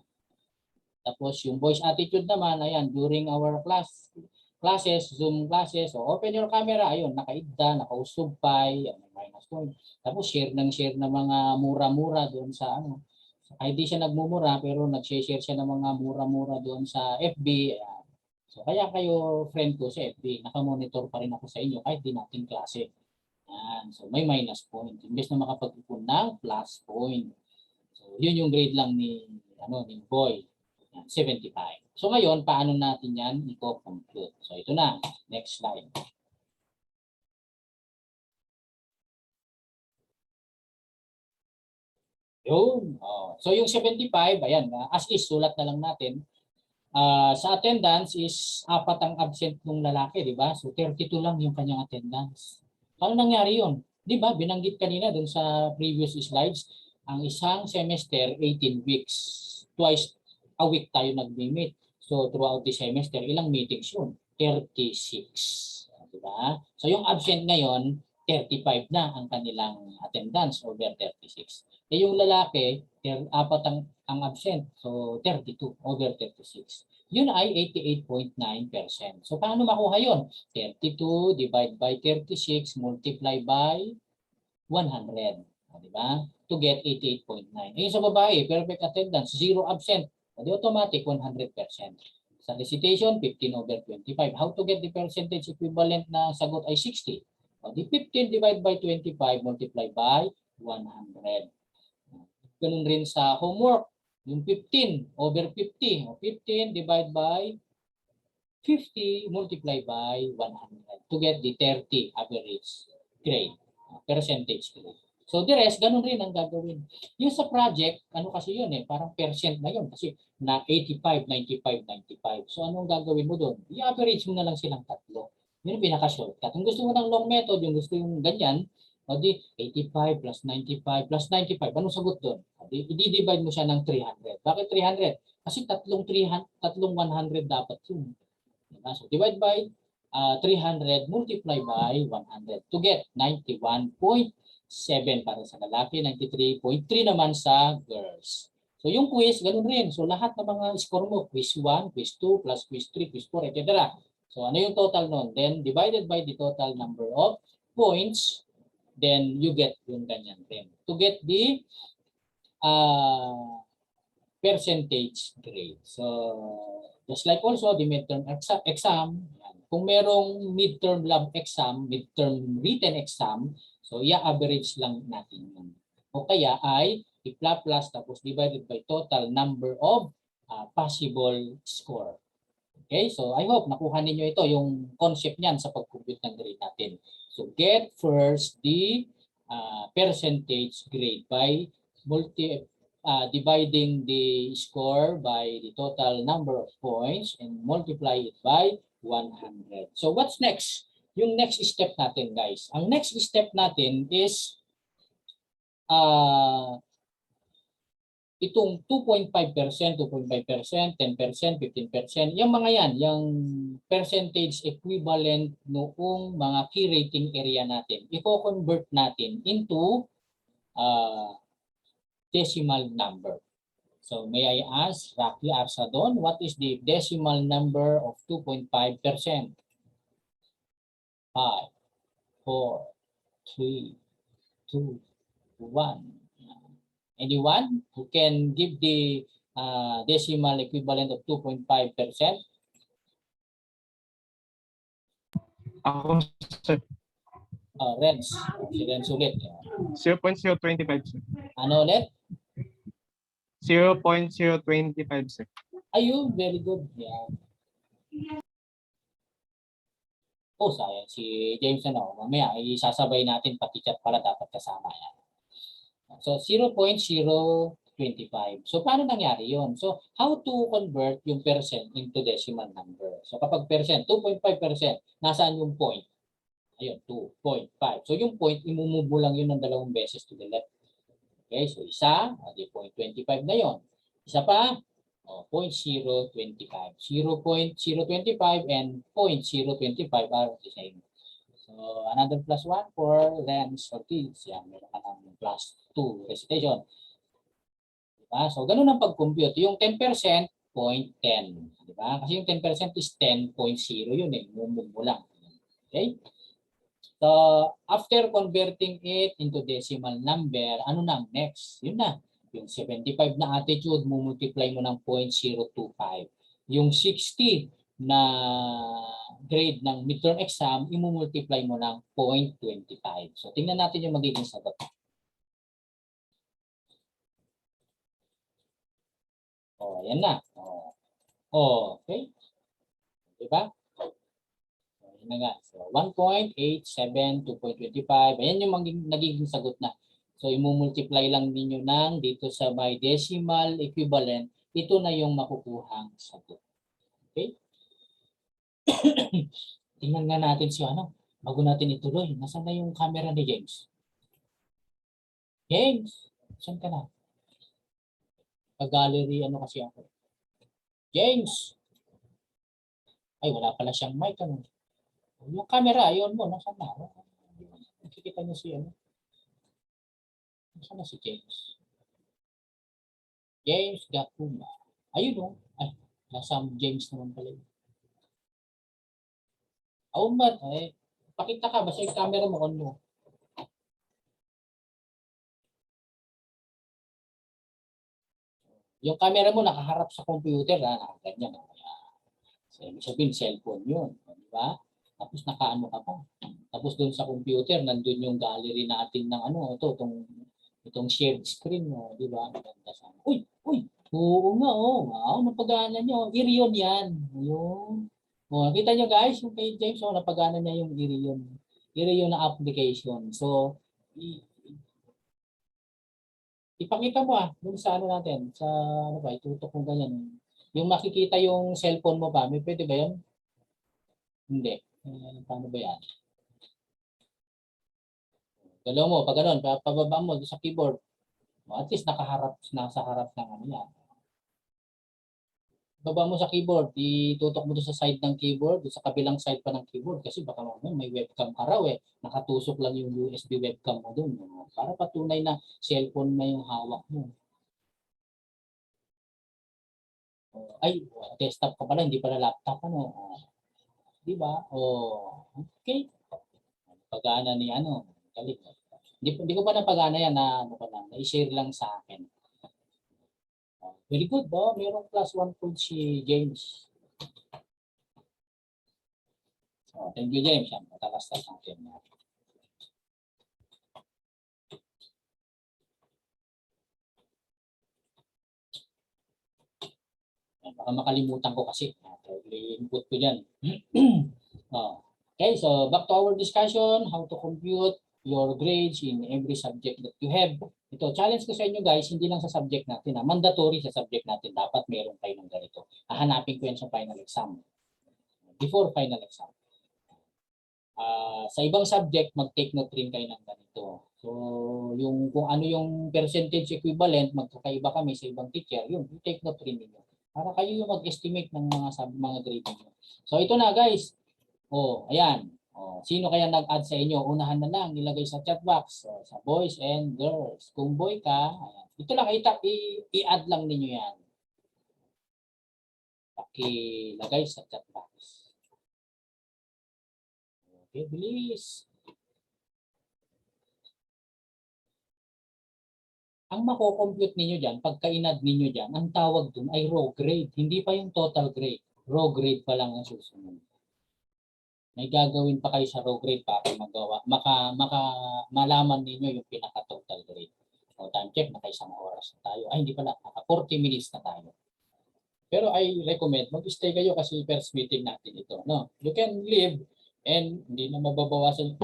Tapos yung voice attitude naman, ayan, during our classes, Zoom classes, so open your camera, ayun, nakaidda, nakausubpay, minus point. Tapos share ng mga mura-mura doon sa ano. Kahit di siya nagmumura, pero nag-share siya ng mga mura-mura doon sa FB. Ayan. So kaya kayo, friend ko sa FB, nakamonitor pa rin ako sa inyo kahit di natin klase. Ayan. So may minus point. Imbes na makapag-ipon ng plus point. So yun yung grade lang ni boy. 75. So ngayon, paano natin yan i-compute? So ito na, next slide. Yun. Oh. So yung 75, ayan, as is, sulat na lang natin. Sa attendance is 4 ang absent ng lalaki, di ba? So 32 lang yung kanyang attendance. Paano nangyari yun? Di ba, binanggit kanina dun sa previous slides, ang isang semester, 18 weeks. Twice a week tayo nag-meet. So throughout the semester, ilang meetings yun? 36. Di ba? So yung absent ngayon, 35 na ang kanilang attendance over 36. Eh yung lalaki, 4 ang absent. So 32 over 36. Yun ay 88.9%. So paano makuha yun? 32 divide by 36 multiply by 100. Di ba? To get 88.9. Eh sa babae, perfect attendance, 0 absent. Di automatic 100%. Sa recitation, 15 over 25. How to get the percentage equivalent na sagot ay 60? O di 15 divide by 25 multiply by 100. Ganun rin sa homework. Yung 15 over 50. O 15 divide by 50 multiply by 100 to get the 30 average grade, percentage grade. So the rest, ganun rin ang gagawin. Yung sa project, ano kasi yun parang percent na yun kasi na 85, 95, 95. So anong gagawin mo doon? I-average mo na lang silang tatlo. Yun ang pinaka-shortcut. Kung gusto mo ng long method, yung gusto yung ganyan, o di 85 plus 95 plus 95. Anong sagot doon? I-divide mo siya ng 300. Bakit 300? Kasi tatlong 100 dapat yun. So divide by 300 multiply by 100 to get 91.7 para sa lalaki, 93.3 naman sa girls. So yung quiz, ganun rin. So lahat ng mga score mo, quiz 1, quiz 2, plus quiz 3, quiz 4, etc. So ano yung total nun? Then divided by the total number of points, then you get yung ganyan rin. To get the percentage grade. So just like also the midterm exam, kung merong midterm lab exam, midterm written exam, so i-average lang natin yun. O kaya ay i-plus tapos divided by total number of possible score. Okay, so I hope nakuha ninyo ito, yung concept niyan sa pag-compute ng grade natin. So get first the percentage grade by dividing the score by the total number of points and multiply it by 100. So what's next? Yung next step natin, guys. Ang next step natin is itong 2.5%, 2.5%, 10%, 15%, yung mga yan, yung percentage equivalent noong mga key rating area natin. I-convert natin into decimal number. So may I ask Rocky Arsadon, what is the decimal number of 2.5%? 5, 4, 3, 2, 1. Anyone who can give the decimal equivalent of 2.5%? Ako, sir. Renz. Si Renz ulit. 0.025, sir. Ano ulit? 0.025, sir. Ayun, very good. Yeah. Oh, sayang. Si James mamaya isasabay natin pati chat pala dapat kasama yan. So 0.025. So paano nangyari yon? So how to convert yung percent into decimal number? So kapag percent, 2.5%, nasaan yung point? Ayun, 2.5. So yung point, imumove lang yun ng 2 beses to the left. Okay, so isa, di 0.25 na yon. Isa pa, 0.025. 0.025 and 0.025 are the same. So another plus 1 for Renz Ortiz. Yan, meron ka ng plus 2 recitation. Diba? So ganun ang pag-compute. Yung 10%, 0.10. Diba? Kasi yung 10% is 10.0 yun mumove mo lang. Okay? So after converting it into decimal number, ano na next? Yun na. Yung 75 na attitude, multiply mo ng 0.025. Yung 60 na grade ng midterm exam, imumultiply mo ng 0.25. So tingnan natin yung magiging sagot. Ayan na. Okay. Diba? Ayan na nga. So, 1.87, 2.25. Ayan yung nagiging sagot na. So, imumultiply lang ninyo ng dito sa may decimal equivalent. Ito na yung makukuhang sagot. Okay? Tingnan nga natin si ano. Bago natin ituloy. Nasaan na yung camera ni James? James, saan ka na? Gallery, ano kasi ako. James! Ay, wala pala siyang mic. Ano? Yung camera, yun mo. Nasaan na? Nakikita niyo si ano? Nasaan na si James? James Gakuma. Ayun o. Ay, nasa James naman pala yun. Ba't? Ay, pakita ka. Basta yung camera mo, on mo. Yung camera mo nakaharap sa computer, ganyan. So, ibig sabihin, cellphone yun. Di ba? Tapos nakaano ka pa. Tapos doon sa computer, nandun yung gallery natin ng ano, itong shared screen mo, di ba? Uy! Oo nga, wow, napagana nyo. Irion yan. Ayun. Nakita nyo guys, yung kay James, napagana niya yung Irion. Irion na application. So, ipakita mo dun sa ano natin, sa ano ba, itutok mo ganyan. Yung makikita yung cellphone mo ba, may pwede ba yan? Hindi. Paano ba yan? Galaw mo, pag ganun, pababa mo sa keyboard. At least nasa harap ng ano yan. Baba mo sa keyboard, itutok mo doon sa side ng keyboard, sa kabilang side pa ng keyboard kasi baka may webcam ka raw nakatutok lang yung USB webcam mo doon. Para patunay na cellphone na yung hawak mo. Ay, desktop ka pala, hindi pala laptop ano. Di ba? Okay. Pagana ni ano, galing. Hindi ko pa napagana yan na-share lang sa akin. Very good, mayroong plus 1 point si James. Thank you, James. Yan, matalastas ang akin. Baka makalimutan ko kasi. I-input ko dyan. Okay, so back to our discussion, how to compute your grades in every subject that you have. Ito, challenge ko sa inyo guys, hindi lang sa subject natin. Mandatory sa subject natin. Dapat meron kayo ng ganito. Hahanapin ko yan sa final exam. Before final exam. Sa ibang subject, mag-take note rin kayo ng ganito. So, kung ano yung percentage equivalent, magkakaiba kami sa ibang teacher, yun, take note rin ninyo. Para kayo yung mag-estimate ng mga grade niyo. So, ito na guys. Ayan. Sino kaya nag-add sa inyo? Unahan na lang, ilagay sa chat box. Sa boys and girls. Kung boy ka, ayan. Ito lang, i-add lang ninyo yan. Pakilagay sa chat box. Okay, bilis. Ang mako-compute ninyo dyan, pagka in-add ninyo dyan, ang tawag dun ay raw grade. Hindi pa yung total grade. Raw grade pa lang ang susunod. May gagawin pa kayo sa raw grade para malaman ninyo yung pinaka-total grade. Time check, naka isang oras na tayo. Ay, hindi pala, naka 40 minutes na tayo. Pero I recommend, mag-stay kayo kasi first meeting natin ito. No? You can leave and hindi na mababawasan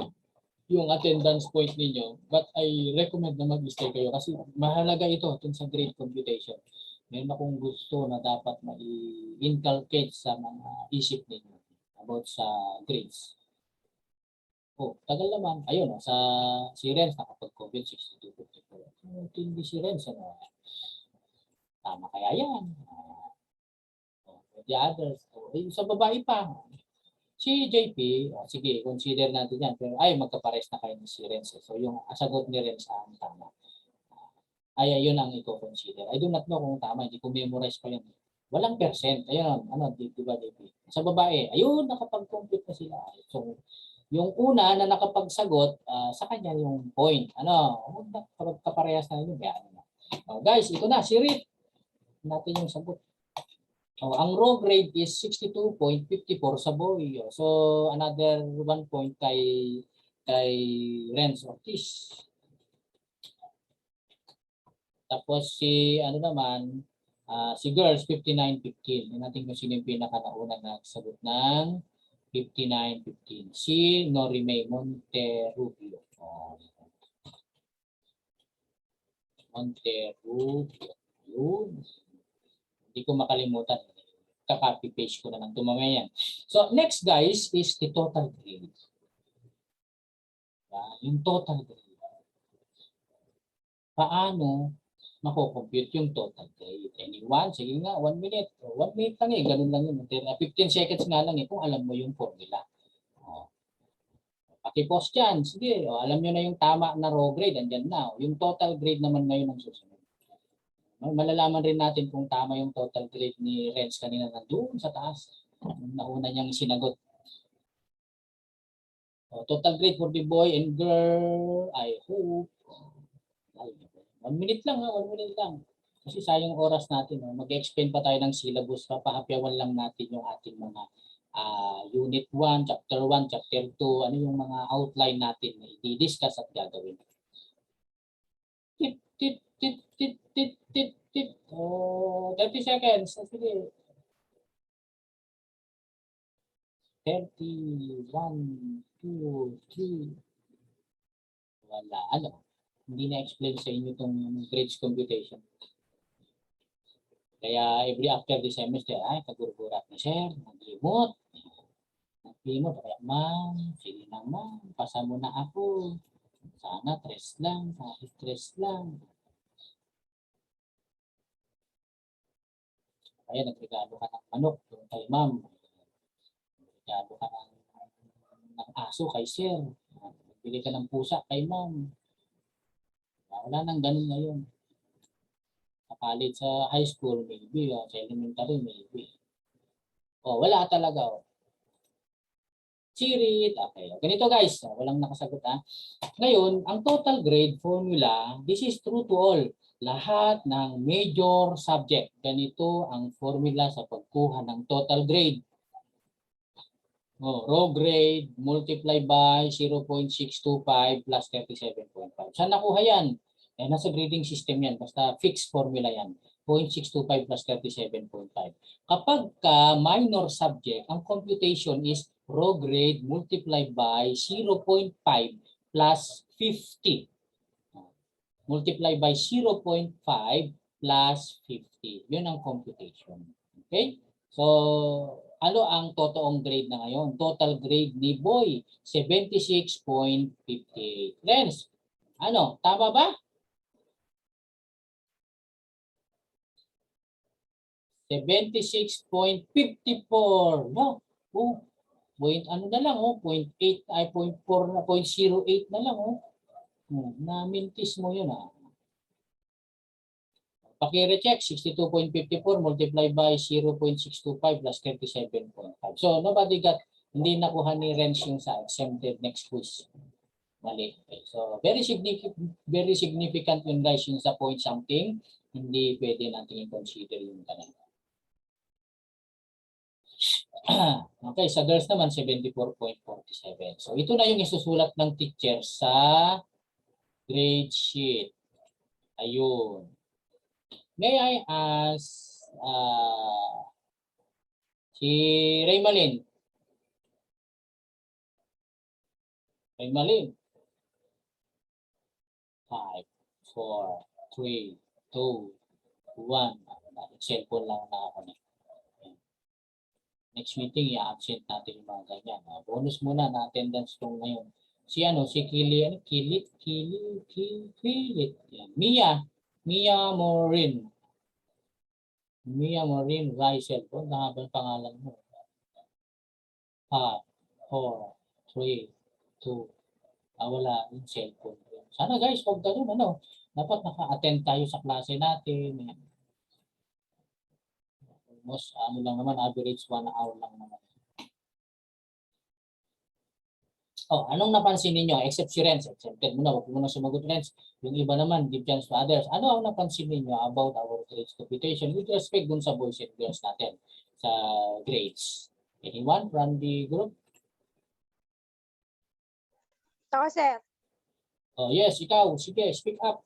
yung attendance point ninyo. But I recommend na mag-stay kayo kasi mahalaga ito sa grade computation. Meron akong gusto na dapat ma-inculcate sa mga isip ninyo about sa grades. Tagal naman. Ayun, sa si Renz nakapag-COVID 62.54. Hindi si Renz, tama kaya yan? The others. Sa babae pa. Si JP, sige, consider natin yan. Pero magkapares na kayo ni si Renz. So yung sagot ni Renz ang tama. Ayun ang i-consider. I do not know kung tama. Hindi ko memorize pa yun. Walang percent. Ayun, di ba, JP? Sa babae, ayun, nakapag-compute na sila. So, yung una na nakapagsagot, sa kanya yung point. Kaparehas na yun. Guys, ito na, si Rick. Natin yung sagot. Ang raw grade is 62.54 sa boy. So, another 1 point kay Renz Ortiz. Tapos si, naman, Si girls, 59-15. Tingnan natin kung sino yung pinaka-naunang nagsagot ng 59-15. Si Norime Monterrubio. Monterrubio. Yun. Hindi ko makalimutan. Ka-copy paste ko na lang tumamaya yan. So, next guys is the total grade. Yung total grade. Paano mako-compute yung total grade? Anyone? Sige nga, 1 minute. 1 minute lang eh. Ganun lang yun. 15 seconds nga lang eh kung alam mo yung formula. Paki-post yan. Sige, alam nyo na yung tama na raw grade. Andyan na. Yung total grade naman ngayon ang susunod. Malalaman rin natin kung tama yung total grade ni Renz kanina nandun sa taas. Nauna niyang sinagot. Total grade for the boy and girl, I hope. 1 minute lang 1 minute lang. Kasi sayang oras natin. Mag-explain pa tayo ng syllabus. Papahapyawan lang natin yung ating mga Unit 1, Chapter 1, Chapter 2. Ano yung mga outline natin na i-discuss at gagawin. Tip, tip, tip, tip, tip, tip, tip. 30 seconds. Sige. 30, 1, 2, 3. Wala. Ano? Hindi na-explain sa inyo itong grades computation. Kaya every after the semester, kagurgurat na sir, nag-remote. Nag-remote. Kaya ma'am, sige na ma'am, pasa mo na ako. Sana stress lang, kahit stress lang. Kaya nagregalo ka ng manok kay ma'am. Nagregalo ka ng aso kay sir. Nagbili ka ng pusa kay ma'am. Wala nang ganun ngayon. Sa college, sa high school, maybe. Sa elementary, maybe. Wala talaga. Chirit. Okay. Ganito guys. Walang nakasagot ha. Ngayon, ang total grade formula, this is true to all. Lahat ng major subject. Ganito ang formula sa pagkuha ng total grade. Raw grade multiply by 0.625 plus 37.5. Saan nakuha yan? Nasa grading system yan. Basta fixed formula yan. 0.625 plus 37.5. Kapag minor subject, ang computation is raw grade multiply by 0.5 plus 50. Multiply by 0.5 plus 50. Yun ang computation. Okay? So, ano ang totoong grade na ngayon? Total grade ni Boy, 76.58. Friends, ano? Tama ba? 76.54. No? Point ano na lang, 0.8 ay 0.4 na 0.08 na lang, namintis mo yun Paki-recheck 62.54 multiplied by 0.625 plus 37.5. So nobody got, hindi nakuha ni Renz yung sa exempted next quiz. Mali. Okay. So very significant yun guys yung sa point something. Hindi pwede natin i-consider yung kanina. Okay, sa girls naman 74.47. So ito na yung isusulat ng teacher sa grade sheet. Ayun. May I ask si Raymalin? Raymalin. 5, 4, 3, 2, 1. Cellphone lang na ako na. Next meeting, i-absent natin yung mga ganyan. Bonus muna na attendance kung ngayon. Si Kilit. Yan. Mia Morin Rysel. Nakabang pangalan mo. 5, 4, 3, 2. Wala yung cellphone. Sana guys, huwag ganun. Dapat naka-attend tayo sa klase natin. Almost, lang naman, average 1 hour lang naman. Anong napansin ninyo? Except si Renz. Accepted mo na. Huwag mo na sumagot, Renz. Yung iba naman, give chance to others. Ano ang napansin ninyo about our grades computation with respect dun sa boys and girls natin sa grades? Anyone from the group? Ako, sir. Yes, ikaw. Sige, speak up.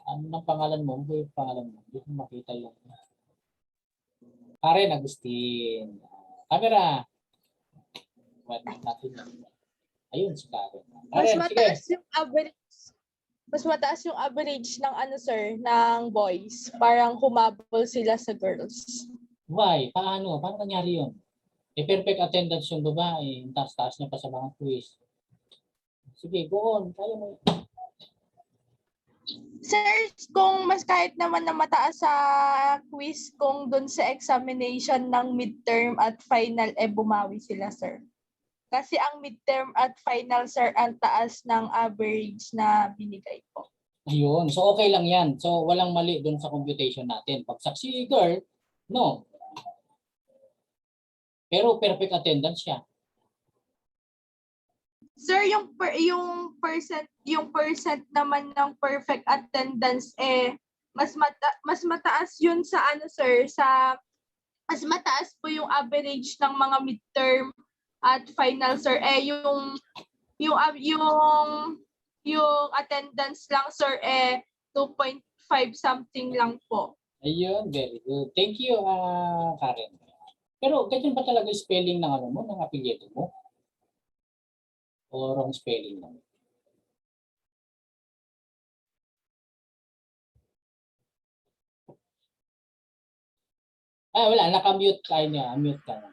Ano ng pangalan mo? Ano yung pangalan mo? Hindi ko makita yung Karen Agustin. Camera. What natin yan. Ayun si Karen. Mas Karen, sige. mataas yung average. Mas mataas yung average ng ano sir, ng boys. Parang humabol sila sa girls. Why? Paano? Paano nangyari yun? Perfect attendance yung babae. Yung taas-taas niya pa sa mga quiz. Sige, go on. Kaya mo. Sir, kung mas kahit naman na mataas sa quiz, kung dun sa examination ng midterm at final, bumawi sila, sir. Kasi ang midterm at final, sir, ang taas ng average na binigay po. Ayun. So, okay lang yan. So, walang mali dun sa computation natin. Pag saksi girl, no. Pero perfect attendance siya. Sir, yung percent naman ng perfect attendance mas mataas yun sa ano sir, sa mas mataas po yung average ng mga midterm at final sir. Yung attendance lang sir 2.5 something lang po. Ayun, very good. Thank you, Karen. Pero ganyan ba talaga yung spelling ng ano mo, ng apelyido mo? O wrong spelling lang? Wala. Naka-mute tayo niya. Mute ka na.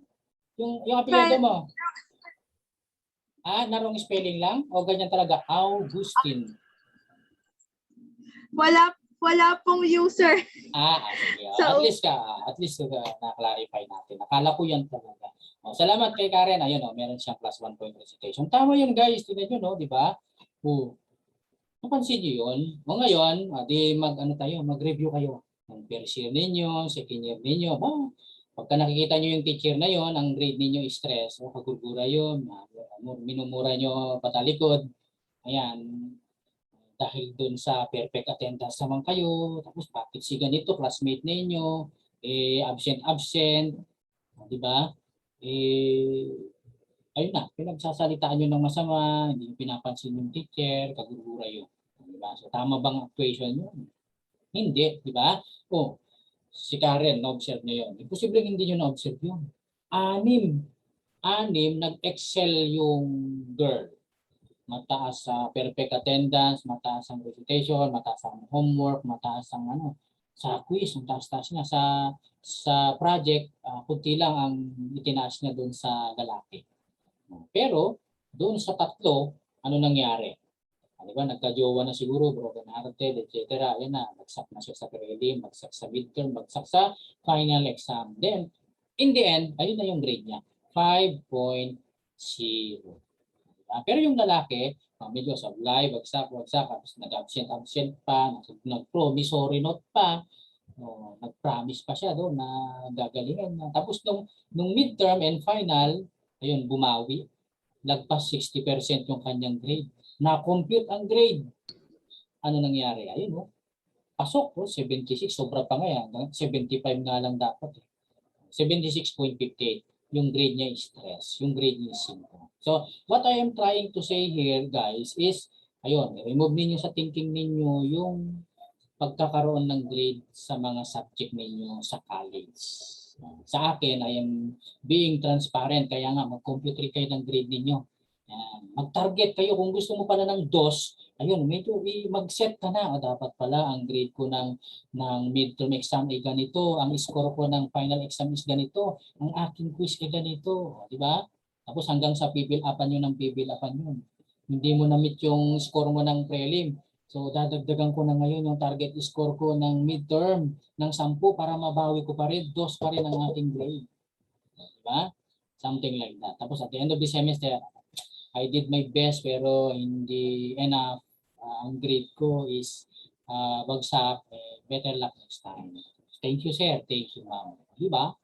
Yung apelyido mo. Na wrong spelling lang? O ganyan talaga? Augustine. Wala pong user. Sige. So- At least na-clarify natin. Akala ko yan talaga. Salamat kay Karen. Ayun, meron siyang plus 1 point recitation. Tama yun, guys. Tingnan nyo, no? Di ba? Napansin nyo yun? Ngayon, mag-review kayo. Ang first year ninyo, second year ninyo. Pagka nakikita nyo yung teacher na yon, ang grade ninyo is stress. Kagugura yun. Minumura nyo patalikod. Ayan. Dahil dun sa perfect attendance naman kayo, tapos bakit si ganito, classmate ninyo, absent, di ba? Ayun na, pinagsasalitaan nyo ng masama, hindi nyo pinapansin yung teacher, kagugura yun. Di ba? So tama bang equation yun? Hindi, di ba? Si Karen, na-observe nyo yun. Imposible hindi nyo na-observe yun. Anim, nag-excel yung girl. Mataas sa perfect attendance, mataas ang recitation, mataas ang homework, mataas ang sa quiz, ang taas-taas niya sa project, kunti lang ang itinaas niya doon sa lalaki. Pero doon sa tatlo, ano nangyari? Di ba, nagka-jowa na siguro, broken hearted, etc. Yan na, bagsak na siya sa prelim, bagsak sa midterm, bagsak sa final exam. Then, in the end, ayun na yung grade niya, 5.0. Pero yung lalaki, medyo sablay, bagsak, tapos nag-absent pa, nag-promissory note pa, nag-promise pa siya doon na gagalingan na. Tapos nung midterm and final, ayun, bumawi. Lagpas 60% yung kanyang grade. Na-compute ang grade. Ano nangyari? Ayun, pasok, 76, sobra pa nga yan. 75 nga lang dapat. 76.58. Yung grade niya is stress. Yung grade niya is 5. So, what I am trying to say here, guys, is, ayun, remove ninyo sa thinking ninyo yung pagkakaroon ng grade sa mga subject ninyo sa college. Sa akin, I am being transparent. Kaya nga, mag-compute kayo ng grade ninyo. Mag-target kayo kung gusto mo pala ng DOS. Ayun, medyo mag-set ka na. Dapat pala ang grade ko ng midterm exam ay ganito. Ang score ko ng final exam is ganito. Ang aking quiz ay ganito. Di ba? Tapos hanggang sa pipilapan nyo ng pipilapan yun. Hindi mo na-meet yung score mo ng prelim. So, dadagdagan ko na ngayon yung target score ko ng midterm ng 10 para mabawi ko pa rin. 2 pa rin ang ating grade. Diba? Something like that. Tapos at the end of the semester, I did my best pero hindi enough. Ang grade ko is bagsak. Better luck next time. Thank you, sir. Thank you, ma'am. Diba?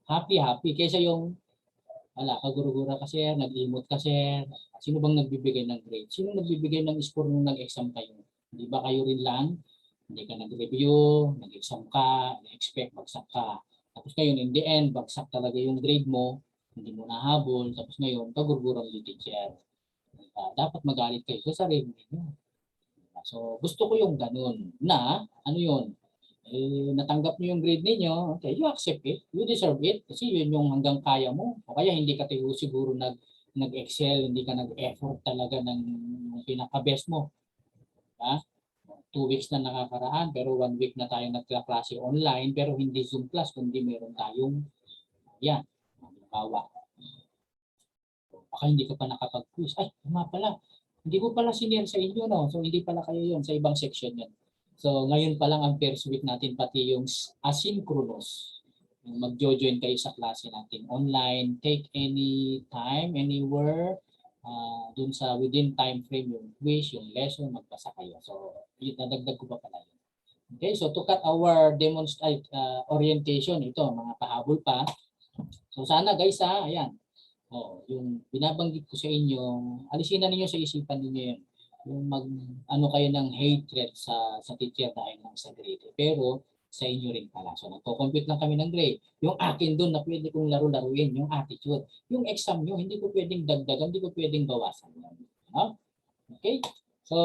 Happy. Kaysa yung kagurugura ka, sir. Nag-imot ka, sir. Sino bang nagbibigay ng grade? Sino nagbibigay ng score nung nag-exam kayo? Di ba kayo rin lang? Hindi ka nag-review, nag-exam ka, na-expect, bagsak ka. Tapos ngayon, in the end, bagsak talaga yung grade mo, hindi mo nahabol, tapos ngayon, kagurgurang yung teacher. Dapat magalit kayo sa sarili niyo. So, gusto ko yung ganun na, ano yun, natanggap niyo yung grade ninyo, okay, you accept it, you deserve it, kasi yun yung hanggang kaya mo. O kaya hindi ka siguro nag-excel, hindi ka nag-effort talaga ng pinaka-best mo. Ha? 2 weeks na nakakaraan, pero 1 week na tayo nagka-klase online, pero hindi Zoom class, kundi meron tayong, yan, halimbawa. Baka hindi ka pa nakapag-quiz. Ay, tama pala. Hindi ko pala sinare sa inyo, no? So, hindi pala kayo yun. Sa ibang section yun. So, ngayon pa lang ang first week natin, pati yung asynchronous. Mag-join kayo sa klase natin online. Take any time, anywhere. Dun sa within time frame, yung quiz, yung lesson, magbasa kayo. So, yun, nadagdag ko pa pala yun. Okay, so to cut our orientation, ito, mga pahabol pa. So, sana guys, ayan. Yung binabanggit ko sa inyo, alisin na ninyo sa isipan ninyo yun. Yung ano kayo ng hatred sa teacher dahil lang sa grade. Pero sa inyo rin pala. So nagko-compute lang kami ng grade. Yung akin doon na pwede kong laro-laruin, yung attitude. Yung exam nyo, hindi ko pwedeng dagdagan, hindi ko pwedeng bawasan. Okay? So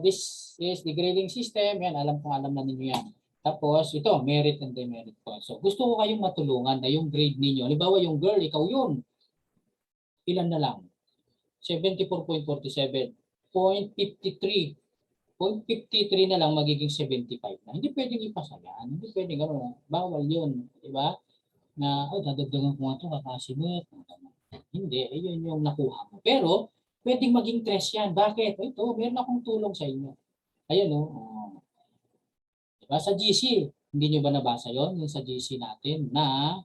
this is the grading system. Yan, alam na ninyo yan. Tapos ito, merit and demerit points. So gusto ko kayong matulungan na yung grade ninyo. Halimbawa yung girl, ikaw yun. Ilan na lang? 74.47. 0.53. 0.53 na lang magiging 75 na. Hindi pwedeng ipasa yan. Hindi pwedeng gano'n. Bawal yun. Diba? Na, dadagdagan ko nga ito, kakasimit. Hindi. Yun yung nakuha mo. Pero, pwedeng maging stress yan. Bakit? Ito, meron akong tulong sa inyo. Ayan o. Diba? Sa GC, hindi nyo ba nabasa yon? Yung sa GC natin na,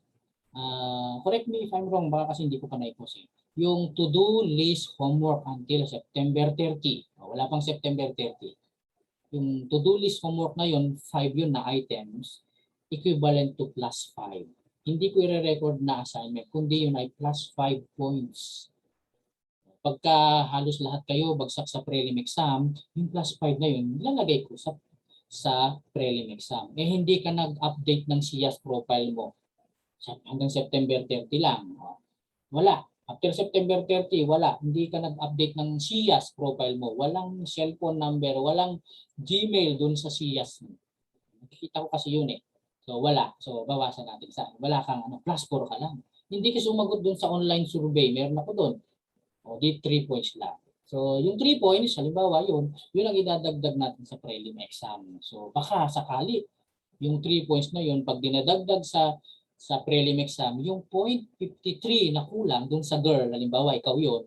correct me if I'm wrong, baka kasi hindi ko pa na-post eh. Yung to-do list homework until September 30. Wala pang September 30. Yung to-do list homework na yun, 5 yun na items, equivalent to +5. Hindi ko i-record na assignment, kundi yun ay +5 points. Pagka halos lahat kayo bagsak sa prelim exam, yung +5 na yun, lalagay ko sa prelim exam. Hindi ka nag-update ng SIAS profile mo. Hanggang September 30 lang. Wala. After September 30, wala. Hindi ka nag-update ng SIAS profile mo. Walang cellphone number, walang Gmail dun sa SIAS mo. Nakikita ko kasi yun eh. So wala. So bawasan natin sa wala kang +4 ka lang. Hindi ka sumagot dun sa online survey. Meron ako dun. Di 3 points lang. So yung 3 points, halimbawa yun ang idadagdag natin sa prelim exam. So baka sakali yung 3 points na yun, pag dinadagdag sa prelim exam, yung 0.53 na kulang dun sa girl, halimbawa ikaw yun,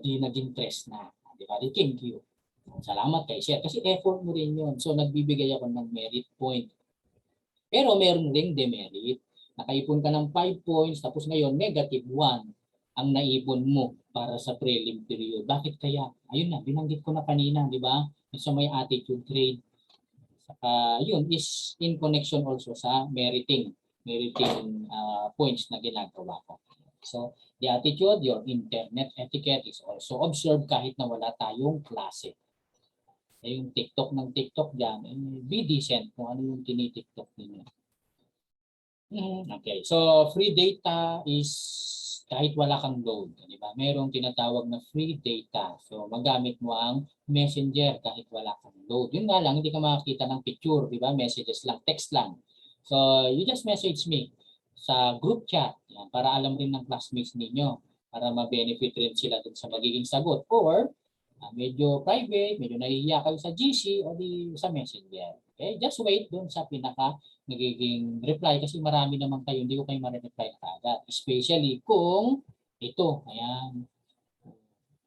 di naging stress na. Di ba? Thank you. Salamat kay Sir. Kasi effort mo rin yun. So nagbibigay ako ng merit point. Pero meron ring demerit. Nakaipon ka ng 5 points, tapos ngayon -1 ang naipon mo para sa prelim period. Bakit kaya? Ayun na, binanggit ko na kanina, di ba? Sa may attitude grade. Saka yun is in connection also sa meriting points na ginagawa ko. So, the attitude, your internet etiquette is also observed kahit na wala tayong klase. Yung TikTok ng TikTok dyan, be decent kung ano yung tinitiktok ninyo. Okay, so free data is kahit wala kang load, di ba? Merong tinatawag na free data. So, magamit mo ang Messenger kahit wala kang load. Yun nga lang, hindi ka makakita ng picture, di ba? Messages lang, text lang. So, you just message me sa group chat yan, para alam rin ng classmates ninyo para ma-benefit rin sila dun sa magiging sagot. Or, medyo private, medyo nahihiya kayo sa GC o di sa Messenger. Okay? Just wait dun sa pinaka nagiging reply kasi marami naman kayo, hindi ko kayo ma-reply na agad. Especially kung ito, ayan,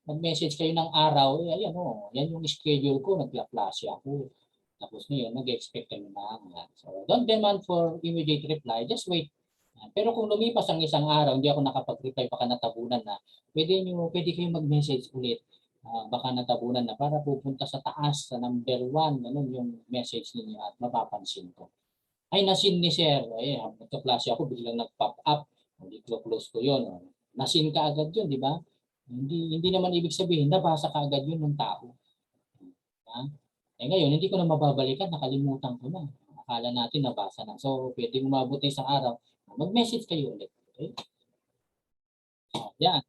mag-message kayo ng araw, ayan yan yung schedule ko, nagla-klase ako. Tapos ngayon, nag-expect kayo na. So, don't demand for immediate reply. Just wait. Pero kung lumipas ang isang araw, hindi ako nakapag-reply, baka natabunan na, pwede kayong mag-message ulit. Baka natabunan na para pupunta sa taas, sa number 1, ganun yung message niyo at mapapansin ko. Ay, nasin ni Sir. Ay, nagka-klase ako, biglang nag-pop up. Hindi close ko yun. Nasin ka agad yun, di ba? Hindi naman ibig sabihin, nabasa ka agad yun ng tao. Ngayon, hindi ko na mababalikan, nakalimutan ko na. Akala natin nabasa na. So, pwede umabot sa araw, mag-message kayo ulit. Okay? Yan.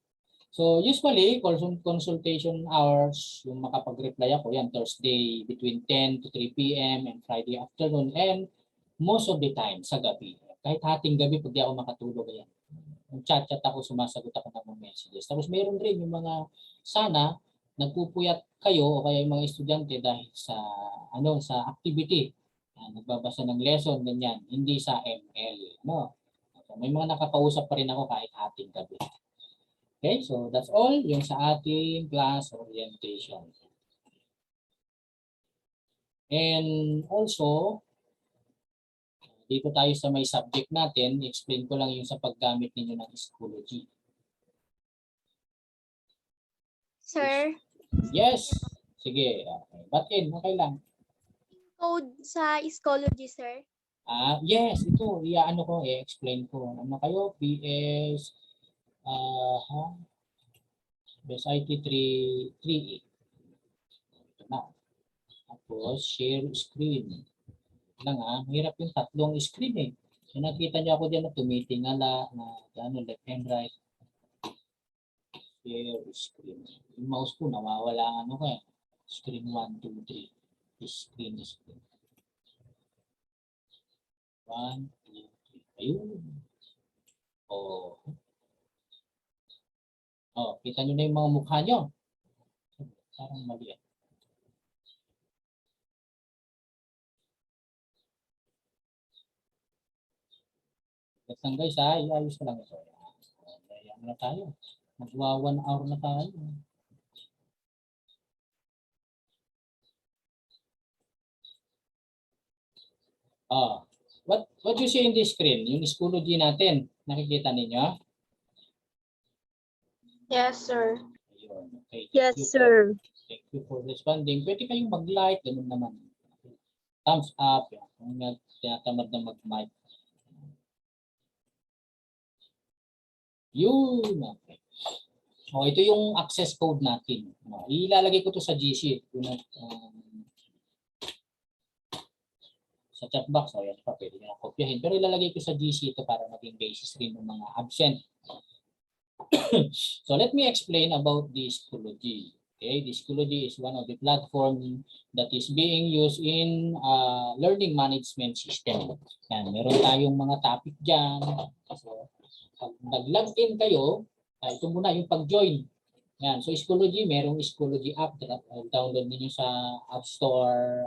So, usually, consultation hours, yung makapag-reply ako, yan, Thursday between 10 to 3 p.m. and Friday afternoon. And most of the time sa gabi. Kahit hating gabi pag di ako makatulog, ayan. Chat-chat ako, sumasagot ako ng mga messages. Tapos meron rin yung mga sana nagpupuyat kayo o kaya yung mga estudyante dahil sa sa activity. Nagbabasa ng lesson, ganyan. Hindi sa ML. No? So, may mga nakakausap pa rin ako kahit hating gabi. Okay, so that's all yung sa ating class orientation. And also, dito tayo sa may subject natin, explain ko lang yung sa paggamit ninyo ng Schoology. Sir, Yes. Sige. Okay. Batin, okay lang. code sa Schoology, sir. Yes, ito. Iaano ko, explain ko. Ano kayo? PS IT 3E. Ito na. Tapos, share screen. Lang mahirap yung tatlong screen eh. So, nakita niyo ako diyan na tumitingala na left and right. Share screen. Yung mouse ko nawawala ang kaya. Screen 1, 2, 3. Screen. 1, 2, 3. Ayun. Kita niyo na yung mga mukha niyo. Parang mali yan. Let's lang guys iayos ko lang ito. Ayan na tayo. Magwa 1 hour na tayo. What you see in this screen? Yung Schoology natin. Nakikita ninyo? Yes, sir. Ayun. Okay. Yes, Thank you sir. Thank you for responding. Pwede kayong mag-like. Ganun naman. Thumbs up. Yan. Kung tinatamad na mag-like. Yun. Okay. Ito yung access code natin. Ilalagay ko to sa GC. Sa chat box, yan pa, pwede nyo kopyahin. Pero ilalagay ko sa GC ito para maging basis rin ng mga absent. So let me explain about the Schoology. Okay, the Schoology is one of the platform that is being used in learning management system. Yan, meron tayong mga topic dyan. So, pag nag-login kayo, ito muna yung pag-join. Yan, so Schoology, merong Schoology app. Download niyo sa App Store,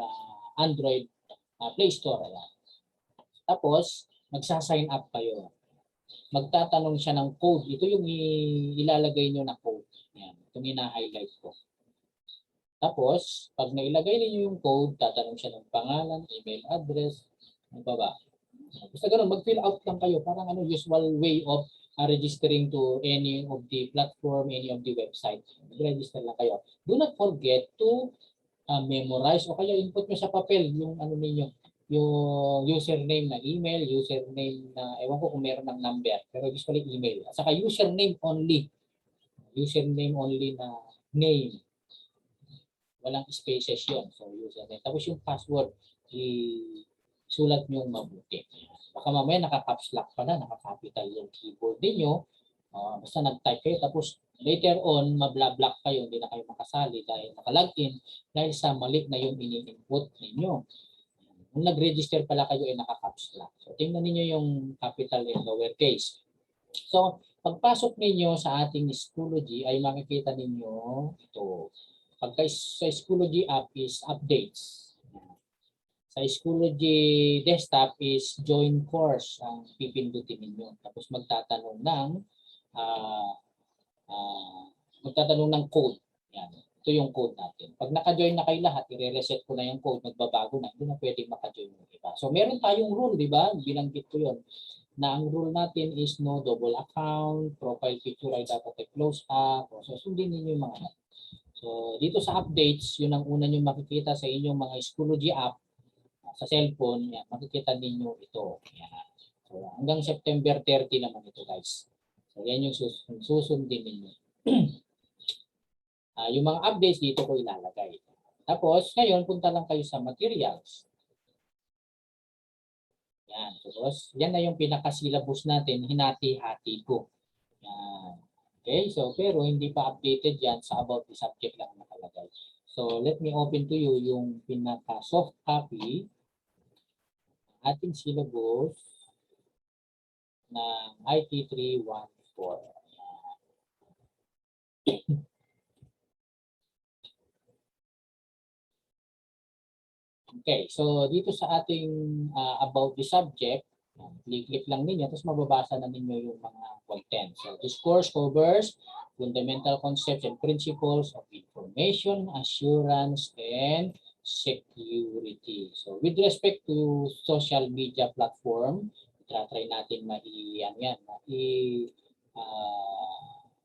Android, Play Store. Ayan. Tapos, magsa-sign up kayo. Magtatanong siya ng code. Ito yung ilalagay nyo na code. Ayan. Itong ina-highlight ko. Tapos, pag nailagay niyo yung code, tatanong siya ng pangalan, email address, ano pa ba? Basta ganun, mag-fill out lang kayo. Parang usual way of registering to any of the platform, any of the website. Mag-register lang kayo. Do not forget to memorize o kaya input nyo sa papel yung ninyo, yung username na email, username na ewan ko kung meron ng number, pero usually email. At saka username only na name. Walang spaces yun. So username. Tapos yung password, isulat nyo mabuti. Baka mamaya naka-caps lock pa na, naka-capital yung keyboard niyo. Basta nag-type kayo tapos later on mabla-block kayo, hindi na kayo makasali dahil naka-login dahil sa mali na yung ini-input ninyo. Kung nag-register pala kayo ay naka-caps lock. So tingnan niyo yung capital and lowercase. So pagpasok ninyo sa ating Schoology ay makikita ninyo ito. Pagka sa Schoology app is updates. Sa Schoology desktop is join course ang pipindutin ninyo. Tapos magtatanong ng code. Yan. Ito yung code natin. Pag naka-join na kayo lahat, i-reset ko na yung code, magbabago na, hindi na pwedeng maka-join yung iba. So meron tayong rule, di ba? Binanggit ko yun. Na ang rule natin is no double account, profile picture ay dapat i-close up. So sundin niyo yung mga. So dito sa updates, yun ang una nyo makikita sa inyong mga Schoology app sa cellphone, yan, makikita ninyo ito. Yan. So hanggang September 30 naman ito guys. So yan yung susundin ninyo. Yung mga updates dito ko ilalagay. Tapos, ngayon, punta lang kayo sa materials. Yan. Tapos, yan na yung pinaka-syllabus natin, hinati-hati ko. Yan. Okay, so pero hindi pa updated yan sa about the subject lang nakalagay. So, let me open to you yung pinaka-soft copy. ating syllabus ng IT 314. Okay, so dito sa ating about the subject, click lang ninyo, tapos mababasa na ninyo yung mga content. So this course covers fundamental concepts and principles of information assurance and security. So with respect to social media platform, try natin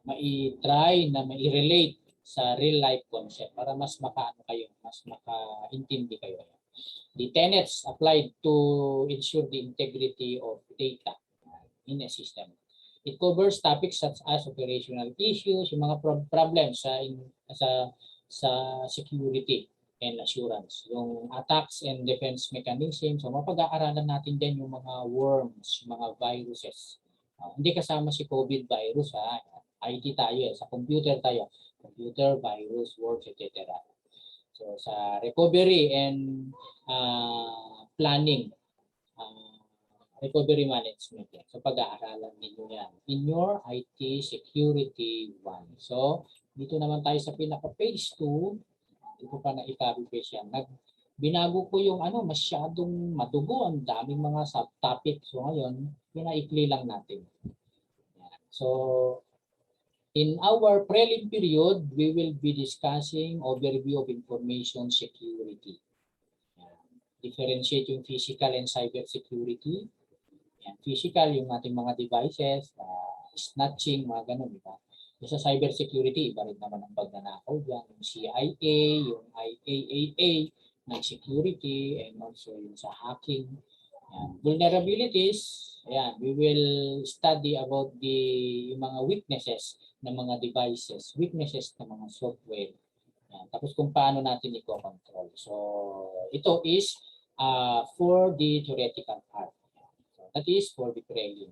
mai-try na mai-relate sa real life concept para mas makaano kayo, mas makaintindi kayo. The tenets applied to ensure the integrity of data in a system. It covers topics such as operational issues, yung mga problems sa security and assurance, yung attacks and defense mechanisms. So mapag-aaralan natin din yung mga worms, mga viruses. Hindi kasama si COVID virus, IT tayo, sa computer tayo, computer virus, worms, etc. So sa recovery and planning, recovery management. So pag-aaralan ninyo yan in your IT security 1. So dito naman tayo sa pinaka-page 2. Dito pa na i-copy-paste yan. Binago ko yung masyadong madugo, ang daming mga subtopic. So ngayon, pinaikli lang natin. So in our prelim period, we will be discussing overview of information security. Differentiate yung physical and cyber security. Physical, yung ating mga devices, snatching, mga ganun, di ba? Sa cyber security, iba rin naman ang pagnanakaw dyan, yung CIA, yung IAAA, ng security, and also yung sa hacking. Vulnerabilities, we will study about yung mga weaknesses ng mga devices, weaknesses ng mga software. Tapos kung paano natin i-control. So ito is for the theoretical part. So, that is for the prelim.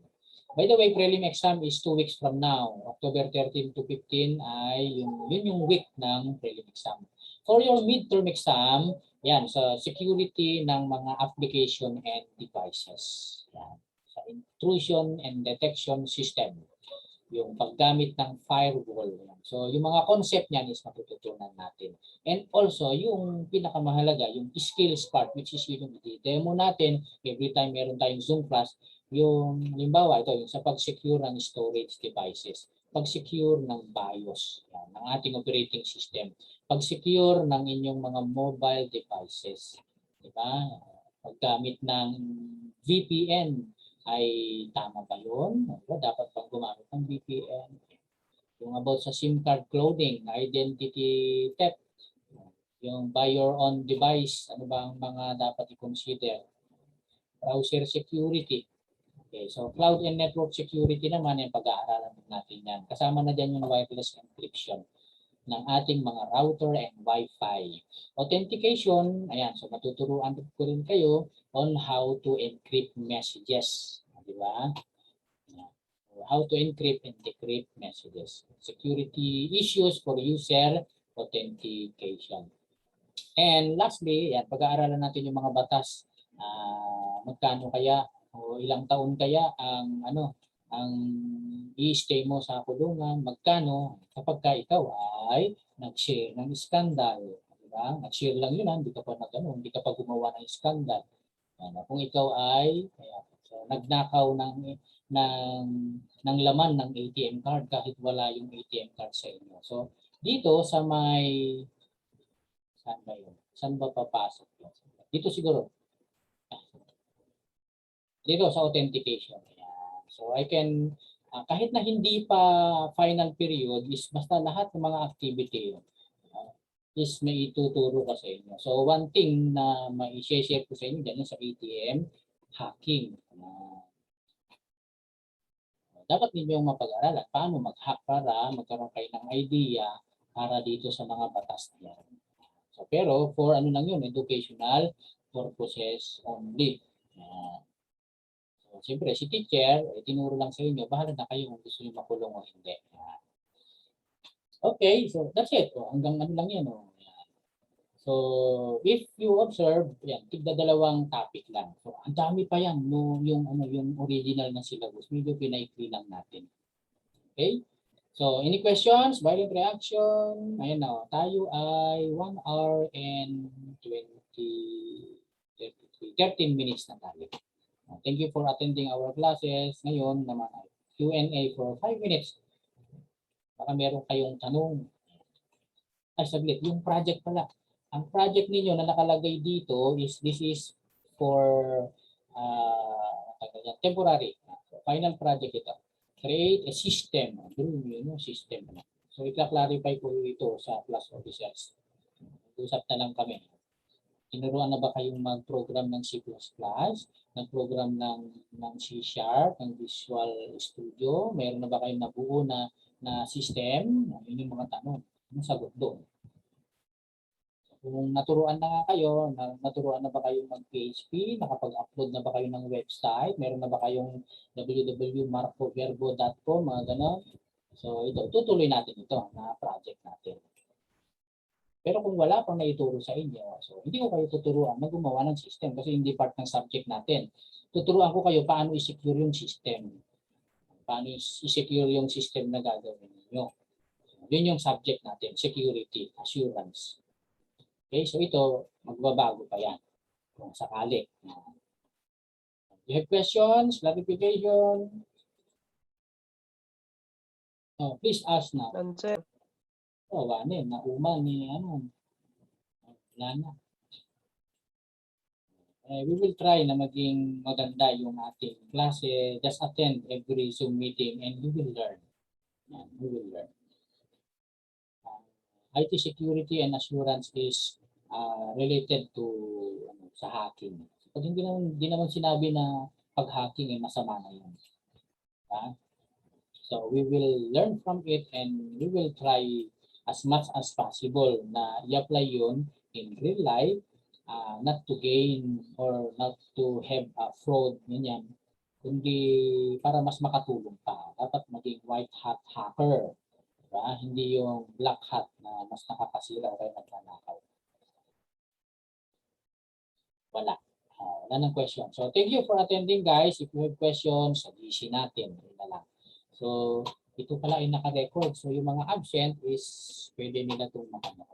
By the way, prelim exam is 2 weeks from now. October 13 to 15 ay yun yung week ng prelim exam. For your midterm exam, yan, sa security ng mga application and devices. Yan, sa intrusion and detection system. Yung paggamit ng firewall. Yan. So, yung mga concept niyan is matututunan natin. And also, yung pinakamahalaga, yung skills part, which is yung demo natin, every time meron tayong Zoom class, yung halimbawa ito yung sa pag-secure ng storage devices, pag-secure ng BIOS yan, ng ating operating system, pag-secure ng inyong mga mobile devices, di ba? Paggamit ng VPN ay tama ba yun? Dapat bang gumamit ng VPN? Yung about sa SIM card cloning, identity theft, yung buy your own device, ano ba ang mga dapat i-consider? Browser security. Okay, so cloud and network security naman yung pag-aaralan natin yan. Kasama na dyan yung wireless encryption ng ating mga router and Wi-Fi. Authentication, ayan, so matuturuan ko rin kayo on how to encrypt messages. Di ba? How to encrypt and decrypt messages. Security issues for user authentication. And lastly, yan, pag-aaralan natin yung mga batas. Magkano kaya o ilang taon kaya ang i-stay mo sa kulungan, magkano kapag ka ikaw ay nag-share ng skandal, di ba? Nag-share lang yun, hindi ka pa hindi ka pa gumawa ng skandal. Kung ikaw ay nagnakaw ng laman ng ATM card kahit wala yung ATM card sa inyo. So dito sa may saan ba yun? Saan ba papasok yun? Dito siguro. Dito sa authentication. Ayan. So I can, kahit na hindi pa final period, is basta lahat ng mga activity is may ituturo ko sa inyo. So one thing na mai-share ko sa inyo dyan sa ATM, hacking. Dapat ninyong mapag-aralan paano mag-hack para magkaroon kayo ng idea para dito sa mga batas niya. So pero for ano lang yun, educational purposes only. Siyempre, si teacher, tinuro lang sa inyo, bahala na kayo kung gusto nyo makulong o hindi. Okay, so that's it. Hanggang ano lang yan. So, if you observe, yan, tigda dalawang topic lang. So, ang dami pa yan, no, yung original na syllabus. Medyo pinaikli lang natin. Okay? So, any questions? Violent reaction. Ayan na, tayo ay 1 hour and 13 minutes na tayo. Thank you for attending our classes. Ngayon naman ay Q&A for 5 minutes. Baka meron kayong tanong. Ay, saglit. Yung project pala. Ang project ninyo na nakalagay dito is this is for temporary. Final project ito. Create a system. Yung system. So, i-clarify ko ito sa class officers. Usap na lang kami. Tinuruan na ba kayong mag-program ng C++? Nag-program ng C#, ng Visual Studio? Meron na ba kayong nabuo na system? Yun yung mga tanong. Anong sagot doon? Kung naturuan na nga kayo, naturuan na ba kayong mag-PHP? Nakapag-upload na ba kayo ng website? Meron na ba kayong www.marcoverbo.com? Mga ganon. So ito, tutuloy natin ito na project natin. Pero kung wala pang naituro sa inyo, so hindi ko kayo tuturuan na gumawa ng system kasi hindi part ng subject natin. Tuturuan ko kayo paano i-secure yung system. Paano i-secure yung system na gagawin niyo. Yun yung subject natin, security, assurance. Okay, so ito, magbabago pa yan kung sakali. You have questions, clarification? Oh, please ask now. Sir. Oh, wala na uman ni ano. Wala na. We will try na maging maganda yung ating klase. Just attend every Zoom meeting and you will learn. You will learn. IT security and assurance is related to sa hacking. Pag hindi naman sinabi na pag-hacking ay masama na yun. So we will learn from it and we will try as much as possible na i-apply yun in real life, not to gain or not to have a fraud, ganyan, kundi para mas makatulong pa. Dapat maging white hat hacker, diba? Hindi yung black hat na mas nakakasira o kaya nagnanakaw. Wala. Wala ng question. So thank you for attending, guys. If you have questions, sabihin natin. Yun na lang. So ito pala ay naka-record. So yung mga absent is pwede nila itong makanap.